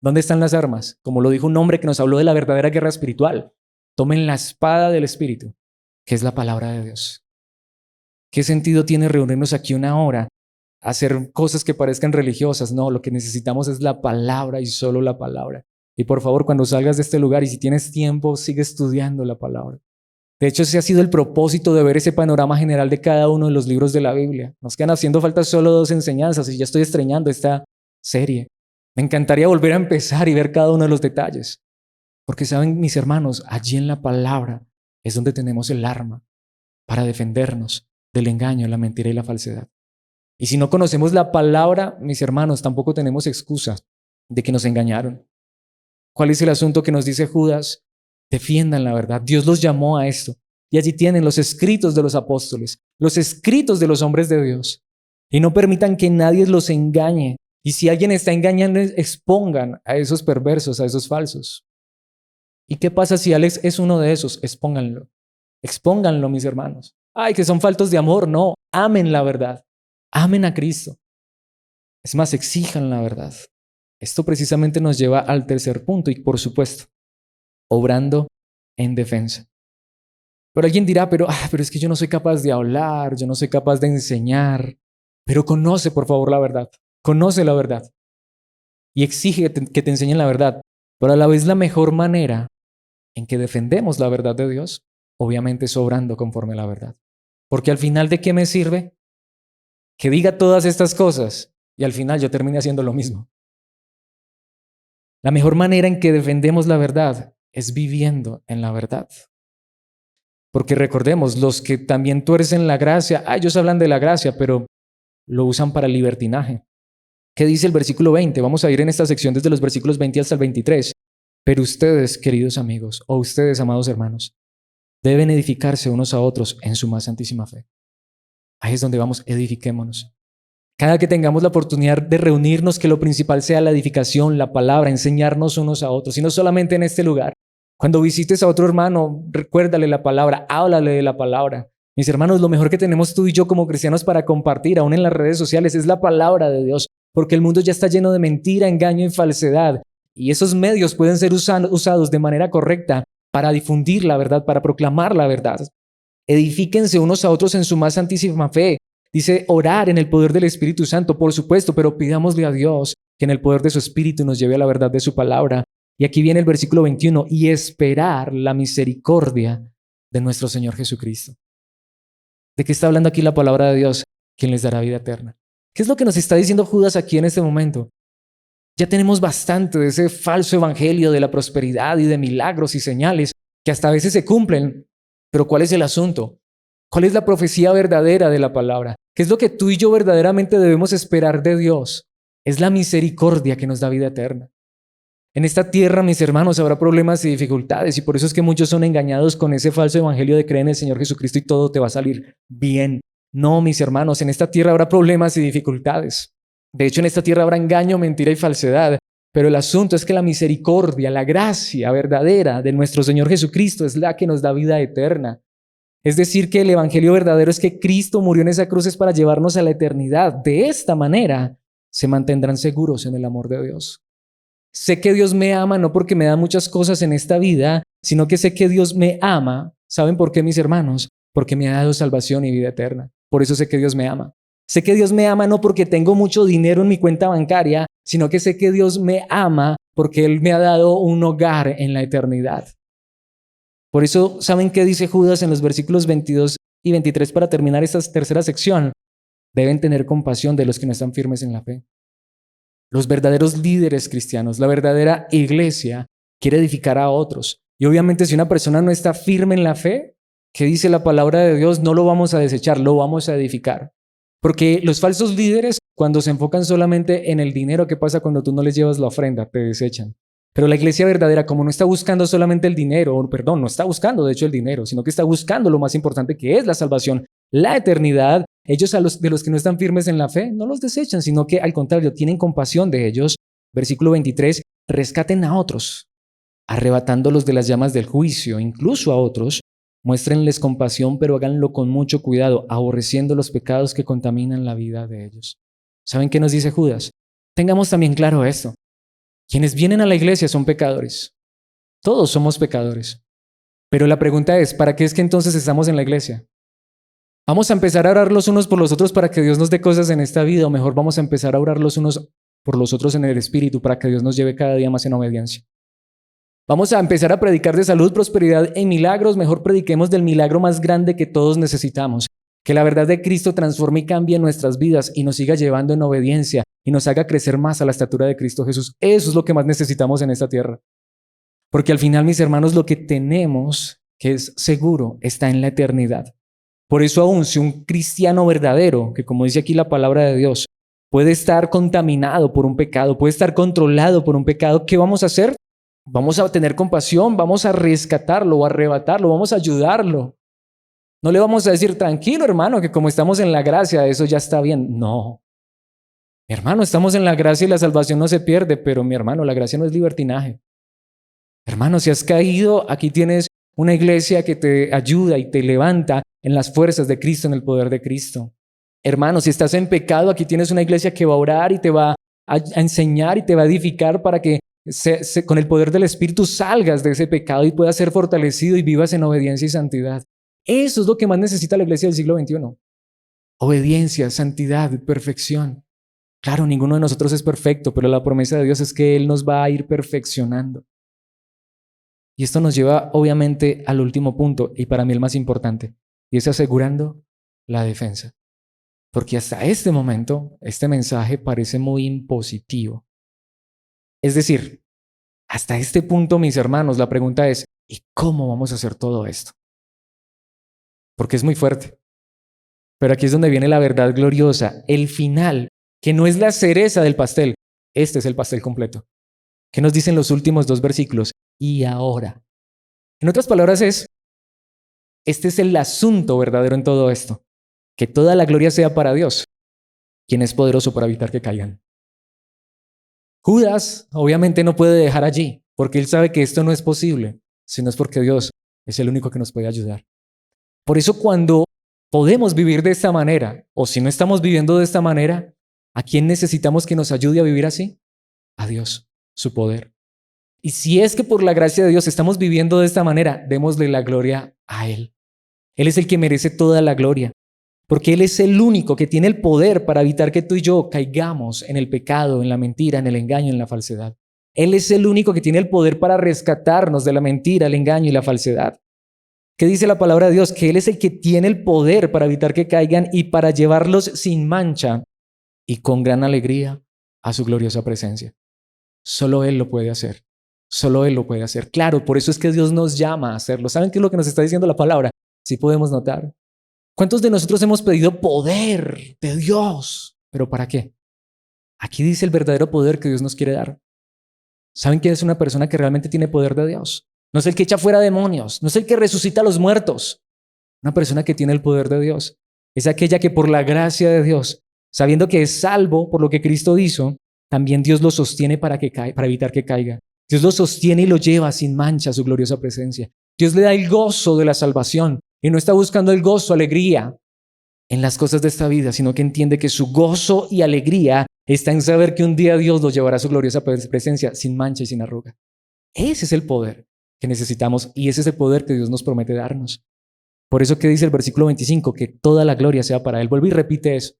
¿Dónde están las armas? Como lo dijo un hombre que nos habló de la verdadera guerra espiritual. Tomen la espada del Espíritu, que es la palabra de Dios. ¿Qué sentido tiene reunirnos aquí una hora a hacer cosas que parezcan religiosas? No, lo que necesitamos es la palabra y solo la palabra. Y por favor, cuando salgas de este lugar y si tienes tiempo, sigue estudiando la palabra. De hecho, ese ha sido el propósito de ver ese panorama general de cada uno de los libros de la Biblia. Nos quedan haciendo falta solo 2 enseñanzas y ya estoy estreñando esta serie. Me encantaría volver a empezar y ver cada uno de los detalles. Porque saben, mis hermanos, allí en la palabra es donde tenemos el arma para defendernos del engaño, la mentira y la falsedad. Y si no conocemos la palabra, mis hermanos, tampoco tenemos excusa de que nos engañaron. ¿Cuál es el asunto que nos dice Judas? Defiendan la verdad. Dios los llamó a esto. Y allí tienen los escritos de los apóstoles, los escritos de los hombres de Dios. Y no permitan que nadie los engañe. Y si alguien está engañando, expongan a esos perversos, a esos falsos. ¿Y qué pasa si Alex es uno de esos? Expónganlo. Expónganlo, mis hermanos. Ay, que son faltos de amor. No, amen la verdad. Amen a Cristo. Es más, exijan la verdad. Esto precisamente nos lleva al tercer punto y, por supuesto, obrando en defensa. Pero alguien dirá, pero es que yo no soy capaz de hablar, yo no soy capaz de enseñar. Pero conoce, por favor, la verdad. Conoce la verdad. Y exige que te enseñen la verdad. Pero a la vez la mejor manera en que defendemos la verdad de Dios, obviamente es obrando conforme a la verdad. Porque al final, ¿de qué me sirve? Que diga todas estas cosas y al final yo termine haciendo lo mismo. La mejor manera en que defendemos la verdad es viviendo en la verdad. Porque recordemos, los que también tuercen la gracia, ellos hablan de la gracia, pero lo usan para el libertinaje. ¿Qué dice el versículo 20? Vamos a ir en esta sección desde los versículos 20 hasta el 23. Pero ustedes, queridos amigos, o ustedes, amados hermanos, deben edificarse unos a otros en su más santísima fe. Ahí es donde vamos, edifiquémonos. Cada que tengamos la oportunidad de reunirnos, que lo principal sea la edificación, la palabra, enseñarnos unos a otros, y no solamente en este lugar. Cuando visites a otro hermano, recuérdale la palabra, háblale de la palabra. Mis hermanos, lo mejor que tenemos tú y yo como cristianos para compartir, aún en las redes sociales, es la palabra de Dios, porque el mundo ya está lleno de mentira, engaño y falsedad. Y esos medios pueden ser usados de manera correcta para difundir la verdad, para proclamar la verdad. Edifíquense unos a otros en su más santísima fe. Dice orar en el poder del Espíritu Santo, por supuesto, pero pidámosle a Dios que en el poder de su Espíritu nos lleve a la verdad de su palabra. Y aquí viene el versículo 21, y esperar la misericordia de nuestro Señor Jesucristo. ¿De qué está hablando aquí la palabra de Dios? Quien les dará vida eterna. ¿Qué es lo que nos está diciendo Judas aquí en este momento? Ya tenemos bastante de ese falso evangelio de la prosperidad y de milagros y señales que hasta a veces se cumplen. Pero ¿cuál es el asunto? ¿Cuál es la profecía verdadera de la palabra? ¿Qué es lo que tú y yo verdaderamente debemos esperar de Dios? Es la misericordia que nos da vida eterna. En esta tierra, mis hermanos, habrá problemas y dificultades y por eso es que muchos son engañados con ese falso evangelio de creer en el Señor Jesucristo y todo te va a salir bien. No, mis hermanos, en esta tierra habrá problemas y dificultades. De hecho, en esta tierra habrá engaño, mentira y falsedad. Pero el asunto es que la misericordia, la gracia verdadera de nuestro Señor Jesucristo es la que nos da vida eterna. Es decir, que el evangelio verdadero es que Cristo murió en esa cruz para llevarnos a la eternidad. De esta manera se mantendrán seguros en el amor de Dios. Sé que Dios me ama no porque me da muchas cosas en esta vida, sino que sé que Dios me ama. ¿Saben por qué, mis hermanos? Porque me ha dado salvación y vida eterna. Por eso sé que Dios me ama. Sé que Dios me ama no porque tengo mucho dinero en mi cuenta bancaria, sino que sé que Dios me ama porque Él me ha dado un hogar en la eternidad. Por eso, ¿saben qué dice Judas en los versículos 22 y 23 para terminar esta tercera sección? Deben tener compasión de los que no están firmes en la fe. Los verdaderos líderes cristianos, la verdadera iglesia, quiere edificar a otros. Y obviamente si una persona no está firme en la fe, ¿qué dice la palabra de Dios? No lo vamos a desechar, lo vamos a edificar. Porque los falsos líderes, cuando se enfocan solamente en el dinero, ¿qué pasa cuando tú no les llevas la ofrenda? Te desechan. Pero la iglesia verdadera, como no está buscando solamente el dinero, perdón, no está buscando de hecho el dinero, sino que está buscando lo más importante que es la salvación, la eternidad, ellos de los que no están firmes en la fe, no los desechan, sino que al contrario, tienen compasión de ellos. Versículo 23, rescaten a otros, arrebatándolos de las llamas del juicio, incluso a otros, muéstrenles compasión, pero háganlo con mucho cuidado, aborreciendo los pecados que contaminan la vida de ellos. ¿Saben qué nos dice Judas? Tengamos también claro esto. Quienes vienen a la iglesia son pecadores. Todos somos pecadores. Pero la pregunta es, ¿para qué es que entonces estamos en la iglesia? ¿Vamos a empezar a orar los unos por los otros para que Dios nos dé cosas en esta vida? O mejor vamos a empezar a orar los unos por los otros en el Espíritu para que Dios nos lleve cada día más en obediencia. Vamos a empezar a predicar de salud, prosperidad y milagros. Mejor prediquemos del milagro más grande que todos necesitamos. Que la verdad de Cristo transforme y cambie nuestras vidas y nos siga llevando en obediencia y nos haga crecer más a la estatura de Cristo Jesús. Eso es lo que más necesitamos en esta tierra. Porque al final, mis hermanos, lo que tenemos, que es seguro, está en la eternidad. Por eso aún si un cristiano verdadero, que como dice aquí la palabra de Dios, puede estar contaminado por un pecado, puede estar controlado por un pecado, ¿qué vamos a hacer? Vamos a tener compasión, vamos a rescatarlo o arrebatarlo, vamos a ayudarlo. No le vamos a decir, tranquilo hermano, que como estamos en la gracia, eso ya está bien. No. Mi hermano, estamos en la gracia y la salvación no se pierde, pero mi hermano, la gracia no es libertinaje. Hermano, si has caído, aquí tienes una iglesia que te ayuda y te levanta en las fuerzas de Cristo, en el poder de Cristo. Hermano, si estás en pecado, aquí tienes una iglesia que va a orar y te va a enseñar y te va a edificar para que con el poder del Espíritu salgas de ese pecado y puedas ser fortalecido y vivas en obediencia y santidad. Eso es lo que más necesita la iglesia del siglo XXI. Obediencia, santidad, perfección. Claro, ninguno de nosotros es perfecto, pero la promesa de Dios es que Él nos va a ir perfeccionando. Y esto nos lleva obviamente al último punto, y para mí el más importante, y es asegurando la defensa. Porque hasta este momento, este mensaje parece muy impositivo. Es decir, hasta este punto, mis hermanos, la pregunta es, ¿y cómo vamos a hacer todo esto? Porque es muy fuerte. Pero aquí es donde viene la verdad gloriosa, el final, que no es la cereza del pastel, este es el pastel completo. ¿Qué nos dicen los últimos dos versículos? Y ahora. En otras palabras este es el asunto verdadero en todo esto, que toda la gloria sea para Dios, quien es poderoso para evitar que caigan. Judas obviamente no puede dejar allí, porque él sabe que esto no es posible, sino es porque Dios es el único que nos puede ayudar. Por eso cuando podemos vivir de esta manera, o si no estamos viviendo de esta manera, ¿a quién necesitamos que nos ayude a vivir así? A Dios, su poder. Y si es que por la gracia de Dios estamos viviendo de esta manera, démosle la gloria a Él. Él es el que merece toda la gloria, porque Él es el único que tiene el poder para evitar que tú y yo caigamos en el pecado, en la mentira, en el engaño, en la falsedad. Él es el único que tiene el poder para rescatarnos de la mentira, el engaño y la falsedad. ¿Qué dice la palabra de Dios? Que Él es el que tiene el poder para evitar que caigan y para llevarlos sin mancha y con gran alegría a su gloriosa presencia. Solo Él lo puede hacer. Solo Él lo puede hacer. Claro, por eso es que Dios nos llama a hacerlo. ¿Saben qué es lo que nos está diciendo la palabra? Sí podemos notar. ¿Cuántos de nosotros hemos pedido poder de Dios? ¿Pero para qué? Aquí dice el verdadero poder que Dios nos quiere dar. ¿Saben quién es una persona que realmente tiene poder de Dios? No es el que echa fuera demonios, no es el que resucita a los muertos. Una persona que tiene el poder de Dios es aquella que por la gracia de Dios, sabiendo que es salvo por lo que Cristo hizo, también Dios lo sostiene para evitar que caiga. Dios lo sostiene y lo lleva sin mancha a su gloriosa presencia. Dios le da el gozo de la salvación y no está buscando el gozo, alegría en las cosas de esta vida, sino que entiende que su gozo y alegría está en saber que un día Dios lo llevará a su gloriosa presencia sin mancha y sin arruga. Ese es el poder que necesitamos y ese es el poder que Dios nos promete darnos. Por eso que dice el versículo 25, que toda la gloria sea para Él. Vuelve y repite eso.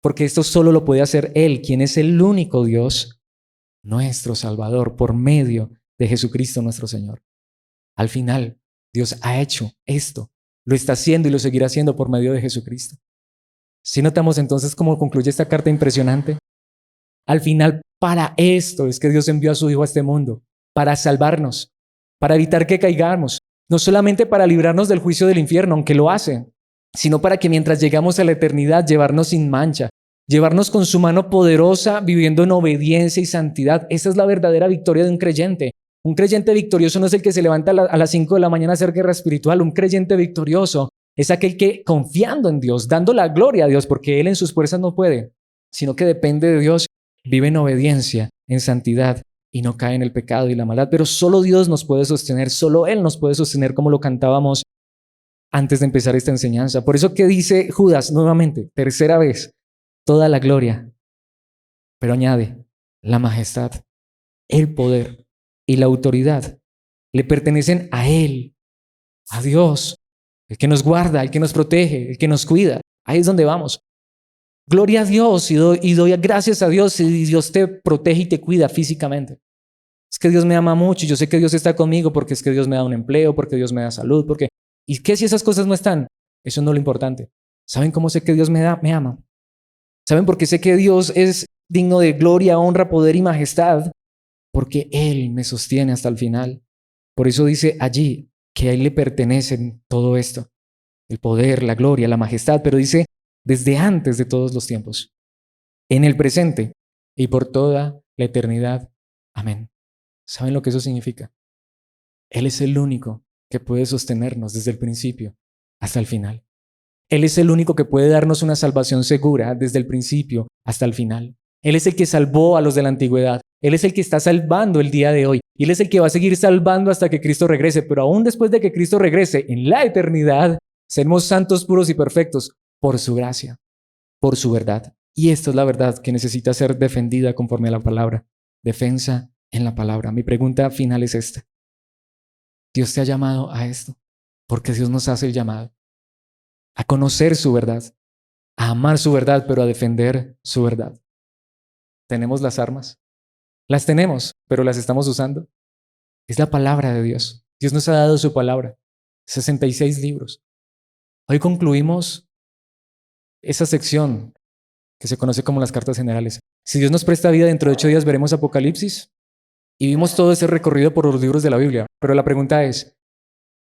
porque esto solo lo puede hacer Él, quien es el único Dios, nuestro Salvador, por medio de Jesucristo nuestro Señor. Al final, Dios ha hecho esto, lo está haciendo y lo seguirá haciendo por medio de Jesucristo. Si notamos entonces cómo concluye esta carta impresionante, al final para esto es que Dios envió a su Hijo a este mundo, para salvarnos, para evitar que caigamos, no solamente para librarnos del juicio del infierno, aunque lo hace, sino para que mientras llegamos a la eternidad, llevarnos sin mancha, llevarnos con su mano poderosa, viviendo en obediencia y santidad. Esa es la verdadera victoria de un creyente. Un creyente victorioso no es el que se levanta a las 5 de la mañana a hacer guerra espiritual. Un creyente victorioso es aquel que, confiando en Dios, dando la gloria a Dios, porque Él en sus fuerzas no puede, sino que depende de Dios, vive en obediencia, en santidad y no cae en el pecado y la maldad. Pero solo Dios nos puede sostener, solo Él nos puede sostener, como lo cantábamos antes de empezar esta enseñanza. Por eso que dice Judas nuevamente, tercera vez, toda la gloria, pero añade, la majestad, el poder y la autoridad le pertenecen a Él, a Dios, el que nos guarda, el que nos protege, el que nos cuida. Ahí es donde vamos. Gloria a Dios y doy gracias a Dios si Dios te protege y te cuida físicamente. Es que Dios me ama mucho y yo sé que Dios está conmigo porque es que Dios me da un empleo, porque Dios me da salud, porque... ¿Y qué si esas cosas no están? Eso no es lo importante. ¿Saben cómo sé que Dios me ama? ¿Saben por qué sé que Dios es digno de gloria, honra, poder y majestad? Porque Él me sostiene hasta el final. Por eso dice allí que a Él le pertenecen todo esto. El poder, la gloria, la majestad, pero dice desde antes de todos los tiempos. En el presente y por toda la eternidad. Amén. ¿Saben lo que eso significa? Él es el único que puede sostenernos desde el principio hasta el final. Él es el único que puede darnos una salvación segura desde el principio hasta el final. Él es el que salvó a los de la antigüedad. Él es el que está salvando el día de hoy. Y Él es el que va a seguir salvando hasta que Cristo regrese. Pero aún después de que Cristo regrese en la eternidad, seremos santos, puros y perfectos por su gracia, por su verdad. Y esta es la verdad que necesita ser defendida conforme a la palabra. Defensa en la palabra. Mi pregunta final es esta. Dios te ha llamado a esto, porque Dios nos hace el llamado a conocer su verdad, a amar su verdad, pero a defender su verdad. ¿Tenemos las armas? Las tenemos, pero las estamos usando. Es la palabra de Dios. Dios nos ha dado su palabra. 66 libros. Hoy concluimos esa sección que se conoce como las cartas generales. Si Dios nos presta vida, dentro de 8 días veremos Apocalipsis y vimos todo ese recorrido por los libros de la Biblia. Pero la pregunta es,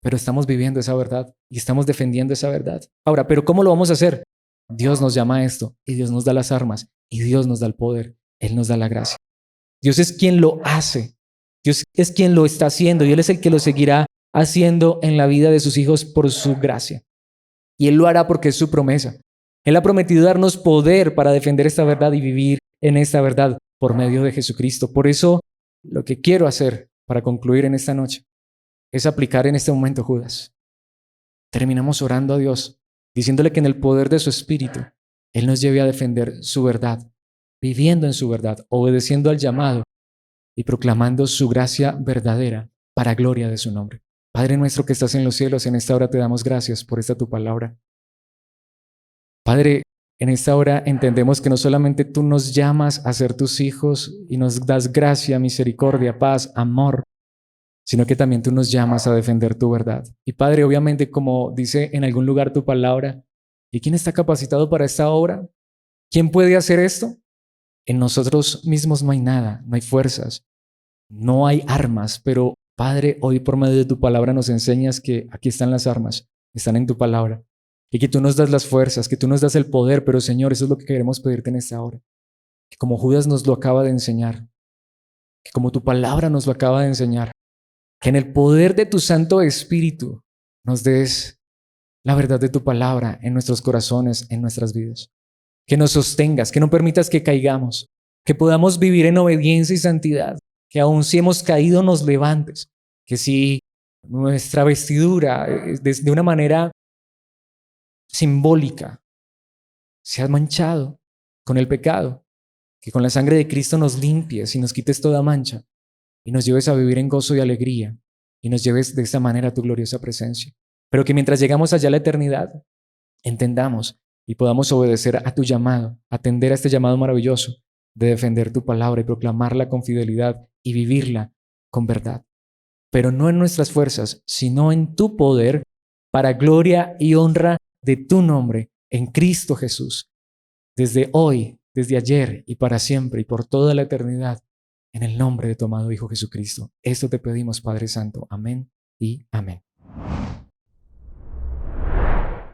pero estamos viviendo esa verdad y estamos defendiendo esa verdad. Ahora, ¿pero cómo lo vamos a hacer? Dios nos llama a esto y Dios nos da las armas y Dios nos da el poder. Él nos da la gracia. Dios es quien lo hace. Dios es quien lo está haciendo y Él es el que lo seguirá haciendo en la vida de sus hijos por su gracia. Y Él lo hará porque es su promesa. Él ha prometido darnos poder para defender esta verdad y vivir en esta verdad por medio de Jesucristo. Por eso, lo que quiero hacer para concluir en esta noche es aplicar en este momento Judas. Terminamos orando a Dios, diciéndole que en el poder de su Espíritu, Él nos lleve a defender su verdad, viviendo en su verdad, obedeciendo al llamado y proclamando su gracia verdadera para gloria de su nombre. Padre nuestro que estás en los cielos, en esta hora te damos gracias por esta tu palabra. Padre, en esta hora entendemos que no solamente tú nos llamas a ser tus hijos y nos das gracia, misericordia, paz, amor, sino que también tú nos llamas a defender tu verdad. Y Padre, obviamente, como dice en algún lugar tu palabra, ¿y quién está capacitado para esta obra? ¿Quién puede hacer esto? En nosotros mismos no hay nada, no hay fuerzas, no hay armas, pero Padre, hoy por medio de tu palabra nos enseñas que aquí están las armas, están en tu palabra, y que tú nos das las fuerzas, que tú nos das el poder, pero Señor, eso es lo que queremos pedirte en esta hora. Que como Judas nos lo acaba de enseñar, que como tu palabra nos lo acaba de enseñar, que en el poder de tu Santo Espíritu nos des la verdad de tu palabra en nuestros corazones, en nuestras vidas. Que nos sostengas, que no permitas que caigamos, que podamos vivir en obediencia y santidad, que aun si hemos caído nos levantes, que si nuestra vestidura de una manera simbólica se ha manchado con el pecado, que con la sangre de Cristo nos limpies y nos quites toda mancha y nos lleves a vivir en gozo y alegría y nos lleves de esta manera a tu gloriosa presencia. Pero que mientras llegamos allá a la eternidad, entendamos y podamos obedecer a tu llamado, atender a este llamado maravilloso de defender tu palabra y proclamarla con fidelidad y vivirla con verdad. Pero no en nuestras fuerzas, sino en tu poder, para gloria y honra de tu nombre en Cristo Jesús, desde hoy, desde ayer y para siempre y por toda la eternidad, en el nombre de tu amado Hijo Jesucristo. Esto te pedimos, Padre Santo. Amén y amén.